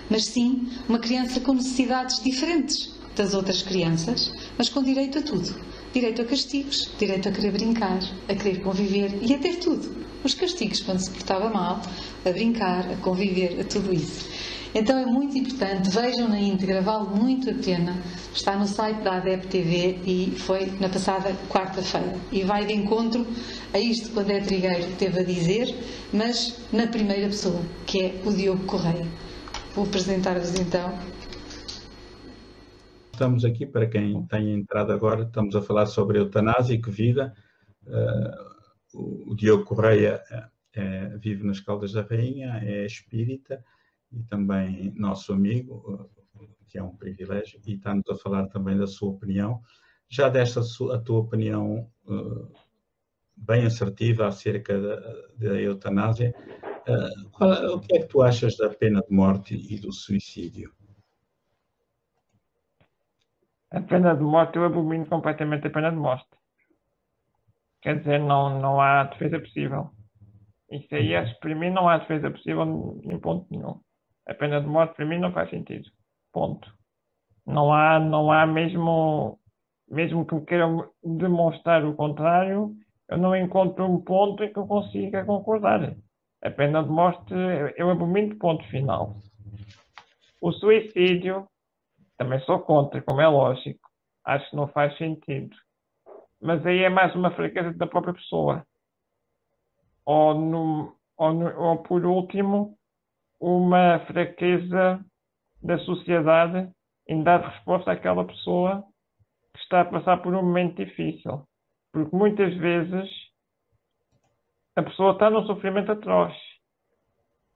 mas sim uma criança com necessidades diferentes das outras crianças, mas com direito a tudo. Direito a castigos, direito a querer brincar, a querer conviver e a ter tudo. Os castigos quando se portava mal, a brincar, a conviver, a tudo isso. Então é muito importante, vejam na íntegra, vale muito a pena. Está no site da ADEP TV e foi na passada quarta-feira. E vai de encontro a isto que o André Trigueiro teve a dizer, mas na primeira pessoa, que é o Diogo Correia. Vou apresentar-vos então. Estamos aqui, para quem tem entrado agora, estamos a falar sobre eutanásia e que vida. O Diogo Correia vive nas Caldas da Rainha, é espírita e também nosso amigo, que é um privilégio, e está-nos a falar também da sua opinião. Já desta a tua opinião bem assertiva acerca da eutanásia, o que é que tu achas da pena de morte e do suicídio? A pena de morte, eu abomino completamente a pena de morte. Quer dizer, não há defesa possível. Isso aí, para mim, não há defesa possível em ponto nenhum. A pena de morte, para mim, não faz sentido. Ponto. Não há mesmo que me queiram demonstrar o contrário, eu não encontro um ponto em que eu consiga concordar. A pena de morte, eu abomino, ponto final. O suicídio, também sou contra, como é lógico. Acho que não faz sentido. Mas aí é mais uma fraqueza da própria pessoa. Ou por último, uma fraqueza da sociedade em dar resposta àquela pessoa que está a passar por um momento difícil. Porque muitas vezes a pessoa está num sofrimento atroz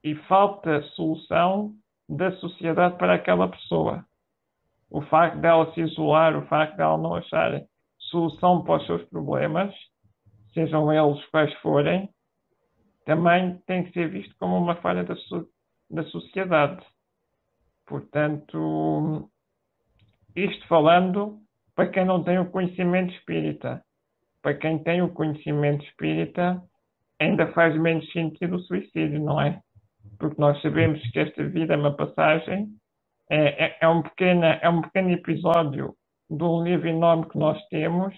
e falta solução da sociedade para aquela pessoa. O facto dela se isolar, o facto dela não achar solução para os seus problemas, sejam eles quais forem, também tem que ser visto como uma falha da sociedade. Portanto, isto falando para quem não tem o conhecimento espírita. Para quem tem o conhecimento espírita, ainda faz menos sentido o suicídio, não é? Porque nós sabemos que esta vida é uma passagem, é um pequeno episódio de um livro enorme que nós temos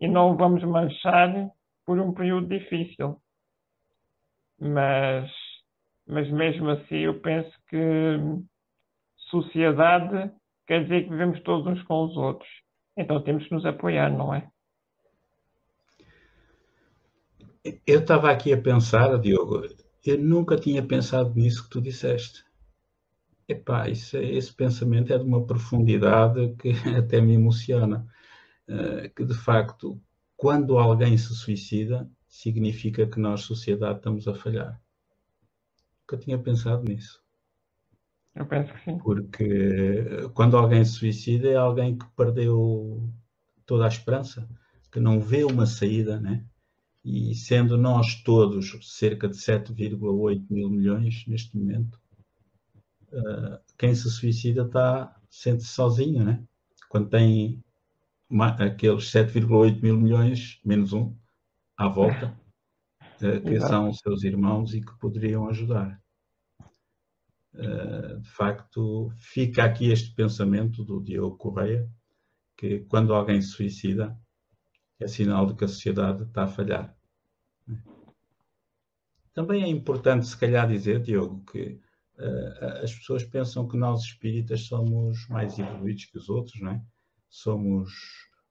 e não o vamos manchar por um período difícil. Mas mesmo assim eu penso que sociedade quer dizer que vivemos todos uns com os outros. Então temos que nos apoiar, não é? Eu estava aqui a pensar, Diogo, eu nunca tinha pensado nisso que tu disseste. Epá, esse pensamento é de uma profundidade que até me emociona. Que de facto, quando alguém se suicida, significa que nós, sociedade, estamos a falhar. Nunca tinha pensado nisso. Eu penso que sim. Porque quando alguém se suicida é alguém que perdeu toda a esperança, que não vê uma saída, né? E sendo nós todos cerca de 7,8 mil milhões neste momento, quem se suicida sente-se sozinho, né? Quando tem aqueles 7,8 mil milhões, menos um, à volta, que Exato. são os seus irmãos e que poderiam ajudar. De facto, fica aqui este pensamento do Diogo Correia, que quando alguém se suicida, é sinal de que a sociedade está a falhar. Também é importante, se calhar, dizer, Diogo, que as pessoas pensam que nós espíritas somos mais evoluídos que os outros, não é? Somos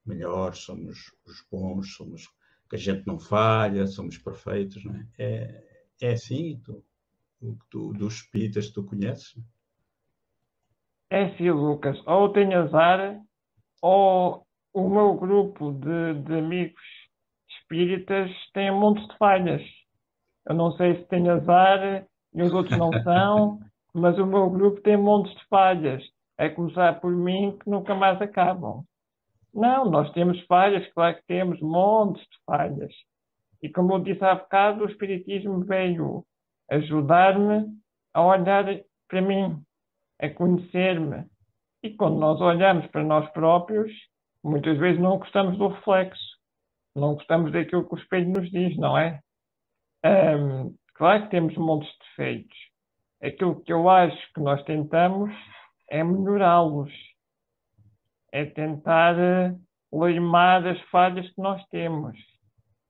melhores, somos os bons, somos que a gente não falha, somos perfeitos, não é? É assim, dos espíritas que tu conheces? É assim, Lucas. Ou eu tenho azar, ou o meu grupo de amigos espíritas tem um monte de falhas. Eu não sei se tenho azar e os outros não são, mas o meu grupo tem montes de falhas. É começar por mim que nunca mais acabam. Não, nós temos falhas, claro que temos montes de falhas. E como eu disse há bocado, o Espiritismo veio ajudar-me a olhar para mim, a conhecer-me. E quando nós olhamos para nós próprios, muitas vezes não gostamos do reflexo, não gostamos daquilo que o espelho nos diz, não é? Claro que temos montes de defeitos. Aquilo que eu acho que nós tentamos é melhorá-los, é tentar limar as falhas que nós temos.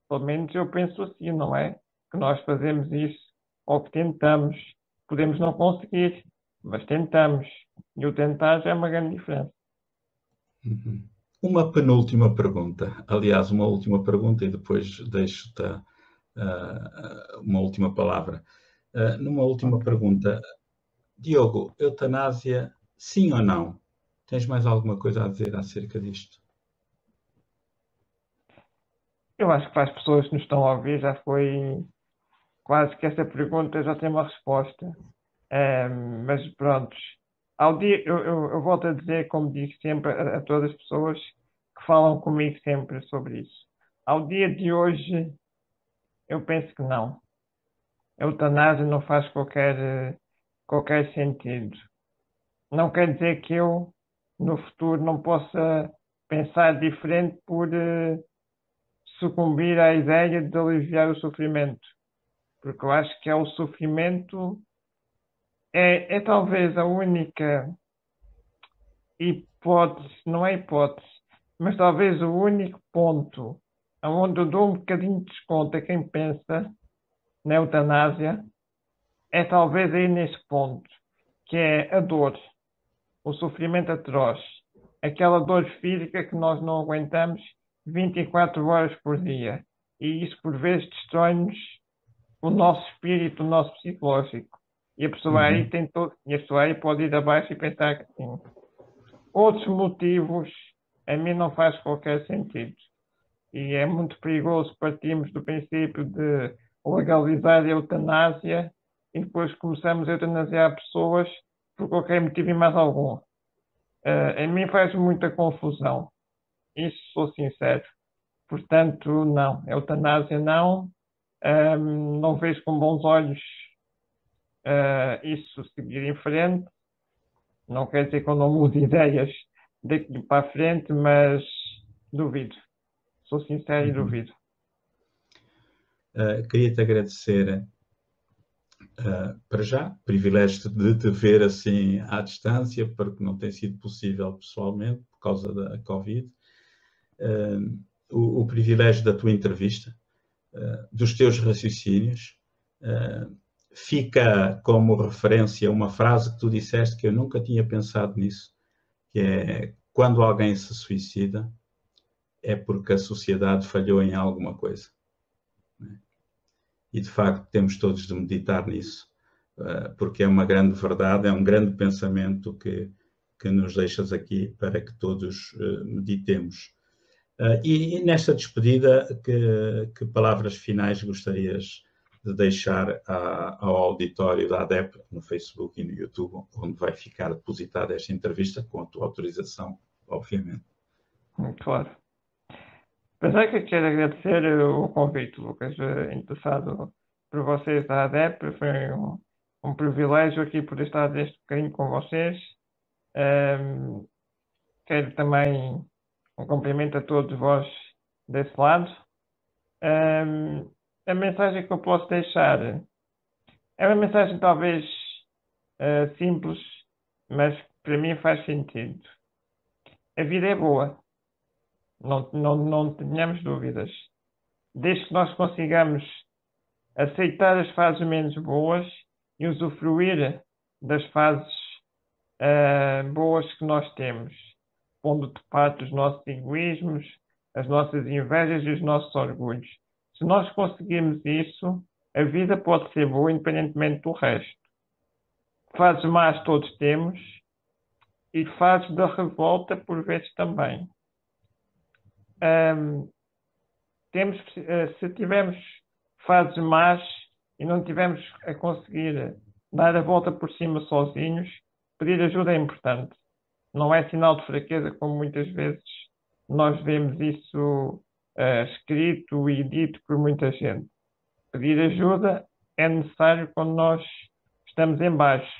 Pelo menos eu penso assim, não é? Que nós fazemos isso, ou que tentamos. Podemos não conseguir, mas tentamos. E o tentar já é uma grande diferença. Uhum. Uma penúltima pergunta. Aliás, uma última pergunta e depois deixo-te uma última palavra. Numa última pergunta, Diogo, eutanásia, sim ou não? Tens mais alguma coisa a dizer acerca disto? Eu acho que para as pessoas que nos estão a ouvir já foi quase que essa pergunta já tem uma resposta. Mas pronto, ao dia, eu volto a dizer, como digo sempre a todas as pessoas que falam comigo sempre sobre isso. Ao dia de hoje, eu penso que não. A eutanásia não faz qualquer sentido. Não quer dizer que eu, no futuro, não possa pensar diferente por sucumbir à ideia de aliviar o sofrimento. Porque eu acho que é o sofrimento é talvez a única hipótese, não é hipótese, mas talvez o único ponto onde eu dou um bocadinho de desconto a quem pensa na eutanásia é talvez aí nesse ponto, que é a dor, o sofrimento atroz, aquela dor física que nós não aguentamos 24 horas por dia. E isso por vezes destrói-nos o nosso espírito, o nosso psicológico. E a pessoa aí tem todo, e a pessoa aí pode ir abaixo e pensar que sim. Outros motivos a mim não faz qualquer sentido. E é muito perigoso partirmos do princípio de legalizar a eutanásia e depois começamos a eutanasiar pessoas por qualquer motivo e mais algum. A mim faz muita confusão. Isso sou sincero. Portanto, não. Eutanásia não. Não vejo com bons olhos isso seguir em frente. Não quer dizer que eu não mude ideias daqui para a frente, mas duvido. Sou sincero e duvido. Queria-te agradecer para já, privilégio de te ver assim à distância, porque não tem sido possível pessoalmente por causa da Covid. O privilégio da tua entrevista, dos teus raciocínios. Fica como referência uma frase que tu disseste que eu nunca tinha pensado nisso, que é: quando alguém se suicida é porque a sociedade falhou em alguma coisa. E e de facto temos todos de meditar nisso, porque é uma grande verdade, é um grande pensamento que nos deixas aqui para que todos meditemos. E nesta despedida, que palavras finais gostarias de deixar ao auditório da ADEP no Facebook e no YouTube, onde vai ficar depositada esta entrevista, com a tua autorização, obviamente. Claro. Primeiro que quero agradecer o convite, Lucas, interessado por vocês da ADEP. Foi um privilégio aqui poder estar este bocadinho com vocês. Quero também um cumprimento a todos vós desse lado. A mensagem que eu posso deixar é uma mensagem talvez simples, mas que para mim faz sentido. A vida é boa. Não tenhamos dúvidas. Desde que nós consigamos aceitar as fases menos boas e usufruir das fases boas que nós temos, pondo de parte os nossos egoísmos, as nossas invejas e os nossos orgulhos. Se nós conseguirmos isso, a vida pode ser boa independentemente do resto. Fases más todos temos e fases da revolta por vezes também. Se tivermos fases más e não tivermos a conseguir dar a volta por cima sozinhos, pedir ajuda é importante. Não é sinal de fraqueza, como muitas vezes nós vemos isso escrito e dito por muita gente. Pedir ajuda é necessário quando nós estamos em baixo,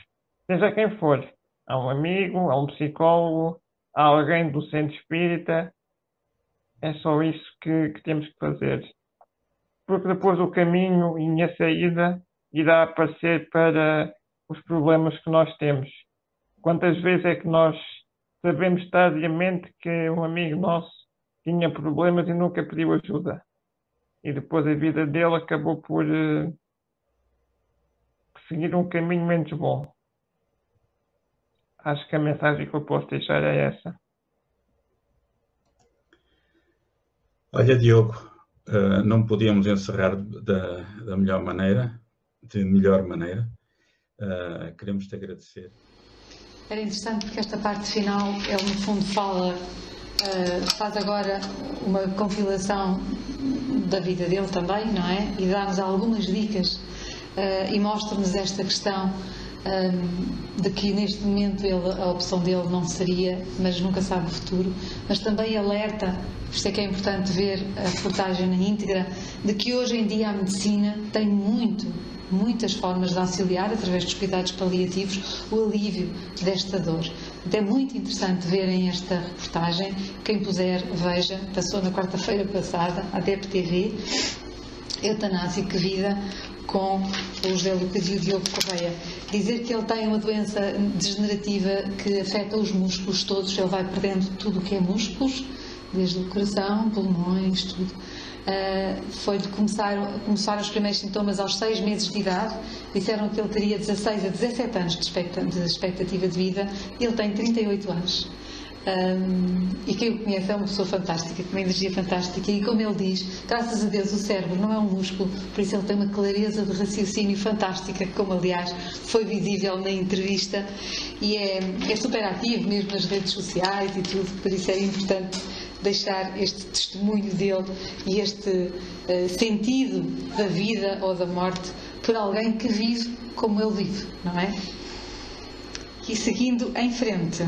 seja quem for. Há um amigo, há um psicólogo, há alguém do centro espírita. É só isso que temos que fazer. Porque depois o caminho e a saída irá aparecer para os problemas que nós temos. Quantas vezes é que nós sabemos tardiamente que um amigo nosso tinha problemas e nunca pediu ajuda? E depois a vida dele acabou por seguir um caminho menos bom. Acho que a mensagem que eu posso deixar é essa. Olha, Diogo, não podíamos encerrar da melhor maneira, Queremos te agradecer. Era interessante porque esta parte final, ele no fundo faz agora uma compilação da vida dele também, não é? E dá-nos algumas dicas e mostra-nos esta questão de que neste momento a opção dele não seria, mas nunca sabe o futuro, mas também alerta, por isso é que é importante ver a reportagem na íntegra, de que hoje em dia a medicina tem muitas formas de auxiliar, através dos cuidados paliativos, o alívio desta dor. É muito interessante verem esta reportagem. Quem puder, veja. Passou na quarta-feira passada, a ADEP TV, Eutanásia que Vida, com o José Lucas e o Diogo Correia. Dizer que ele tem uma doença degenerativa que afeta os músculos todos, ele vai perdendo tudo o que é músculos, desde o coração, pulmões, tudo. Foi de começar os primeiros sintomas aos 6 meses de idade. Disseram que ele teria 16 a 17 anos de expectativa de vida. Ele tem 38 anos. E quem o conhece é uma pessoa fantástica, com uma energia fantástica. E como ele diz, graças a Deus o cérebro não é um músculo, por isso ele tem uma clareza de raciocínio fantástica, como aliás foi visível na entrevista. E é super ativo mesmo nas redes sociais e tudo, por isso é importante deixar este testemunho dele e este sentido da vida ou da morte por alguém que vive como ele vive, não é? E seguindo em frente,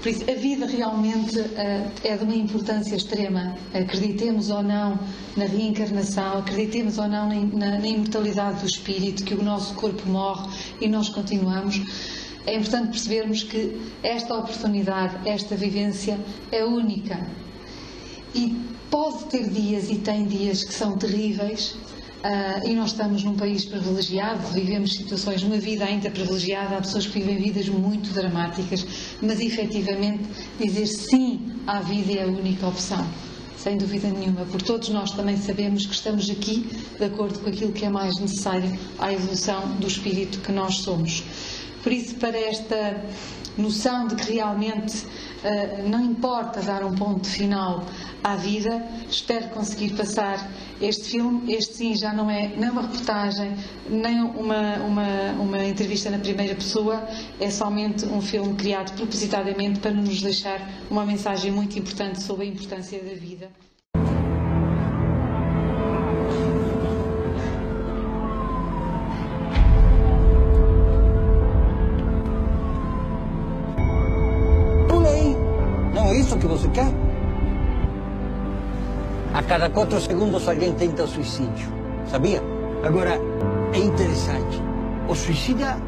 por isso a vida realmente é de uma importância extrema. Acreditemos ou não na reencarnação, acreditemos ou não na imortalidade do espírito, que o nosso corpo morre e nós continuamos. É importante percebermos que esta oportunidade, esta vivência é única. E pode ter dias, e tem dias, que são terríveis, e nós estamos num país privilegiado, vivemos situações, uma vida ainda privilegiada, há pessoas que vivem vidas muito dramáticas, mas efetivamente dizer sim à vida é a única opção, sem dúvida nenhuma, porque todos nós também sabemos que estamos aqui de acordo com aquilo que é mais necessário à evolução do espírito que nós somos. Por isso, para esta noção de que realmente não importa dar um ponto final à vida. Espero conseguir passar este filme. Este sim já não é nem uma reportagem, nem uma entrevista na primeira pessoa, é somente um filme criado propositadamente para nos deixar uma mensagem muito importante sobre a importância da vida. É isso que você quer? A cada 4 segundos alguém tenta o suicídio, sabia? Agora, é interessante. O suicida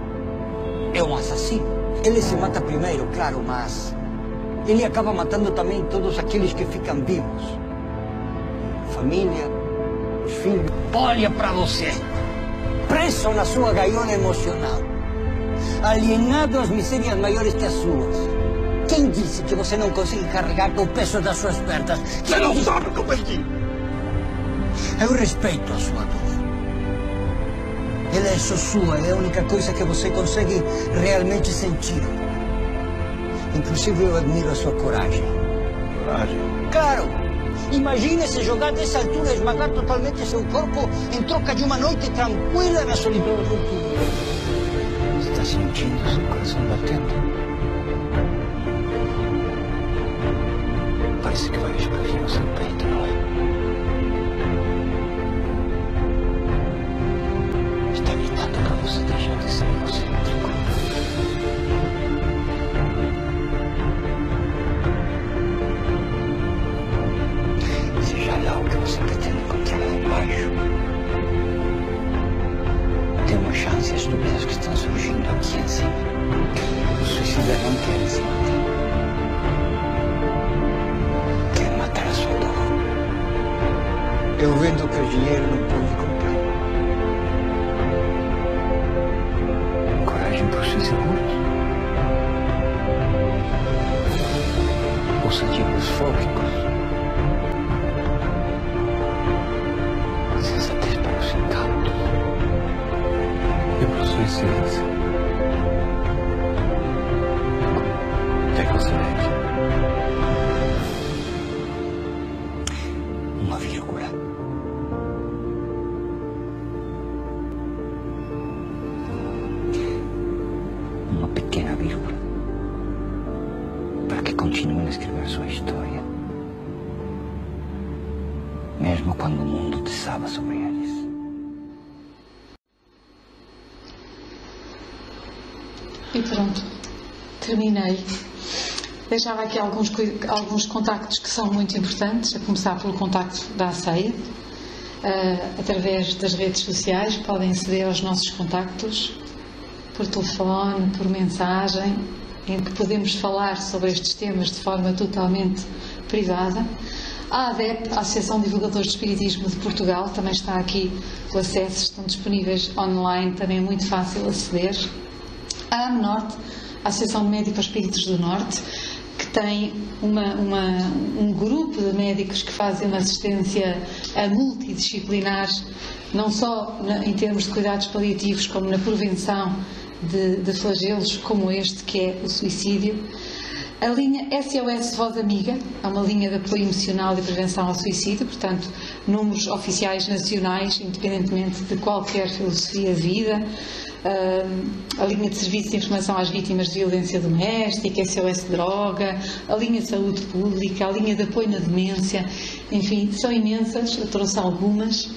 é um assassino. Ele se mata primeiro, claro, mas ele acaba matando também todos aqueles que ficam vivos. Família, os filhos. Olha para você, preso na sua gaiola emocional, alienado às misérias maiores que as suas. Quem disse que você não consegue carregar com o peso das suas pernas? Você não sabe como é que... Eu respeito a sua dor. Ela é só sua, é a única coisa que você consegue realmente sentir. Inclusive eu admiro a sua coragem. Coragem? Claro! Imagine se jogar dessa altura e esmagar totalmente seu corpo em troca de uma noite tranquila na solidão do túmulo. Está sentindo seu coração batendo? Parece que vai explodir no seu peito, não é? Está gritando para você deixar de ser egocêntrico. Seja lá o que você pretende encontrar lá embaixo, tem uma chance as dúvidas que estão surgindo aqui em cima. O suicida não quer se matar. Eu vendo que o dinheiro não pode comprar. Coragem para os seus seguros. Ousadia fóbicos. Sensatez para os incautos. E para os suicidas. Até que você veja. Uma vírgula. Uma pequena vírgula. Para que continuem a escrever sua história. Mesmo quando o mundo desaba sobre eles. E pronto. Terminei. Deixava aqui alguns contactos que são muito importantes, a começar pelo contacto da ACEIA. Através das redes sociais podem aceder aos nossos contactos, por telefone, por mensagem, em que podemos falar sobre estes temas de forma totalmente privada. A ADEP, a Associação de Divulgadores de Espiritismo de Portugal, também está aqui o acesso, estão disponíveis online, também é muito fácil aceder. A AMNorte, a Associação de Médicos Espíritos do Norte, que tem um grupo de médicos que fazem uma assistência multidisciplinar, não só em termos de cuidados paliativos, como na prevenção de flagelos como este, que é o suicídio. A linha SOS Voz Amiga é uma linha de apoio emocional e prevenção ao suicídio, portanto, números oficiais nacionais, independentemente de qualquer filosofia de vida. A linha de serviço de informação às vítimas de violência doméstica, SOS Droga, a linha de saúde pública, a linha de apoio na demência, enfim, são imensas, eu trouxe algumas,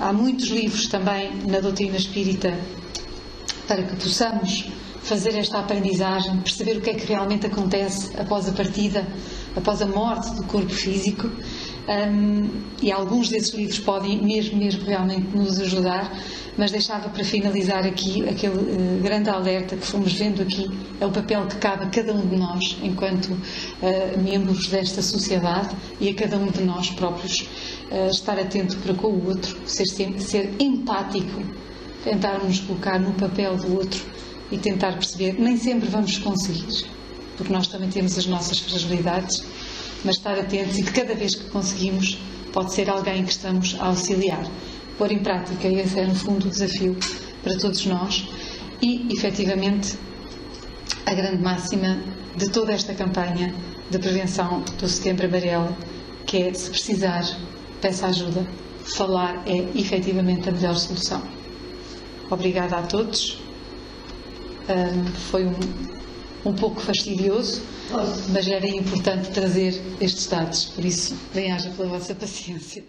há muitos livros também na doutrina espírita para que possamos fazer esta aprendizagem, perceber o que é que realmente acontece após a partida, após a morte do corpo físico. E alguns desses livros podem mesmo realmente nos ajudar, mas deixava para finalizar aqui aquele grande alerta que fomos vendo aqui, é o papel que cabe a cada um de nós enquanto membros desta sociedade e a cada um de nós próprios, estar atento para com o outro, ser empático, tentar nos colocar no papel do outro e tentar perceber. Nem sempre vamos conseguir, porque nós também temos as nossas fragilidades, mas estar atentos, e que cada vez que conseguimos pode ser alguém que estamos a auxiliar. Pôr em prática, esse é no fundo o desafio para todos nós, e efetivamente a grande máxima de toda esta campanha de prevenção do Setembro Amarelo, que é, se precisar, peça ajuda. Falar é efetivamente a melhor solução. Obrigada a todos. Foi um pouco fastidioso, mas era importante trazer estes dados, por isso, bem-aja pela vossa paciência.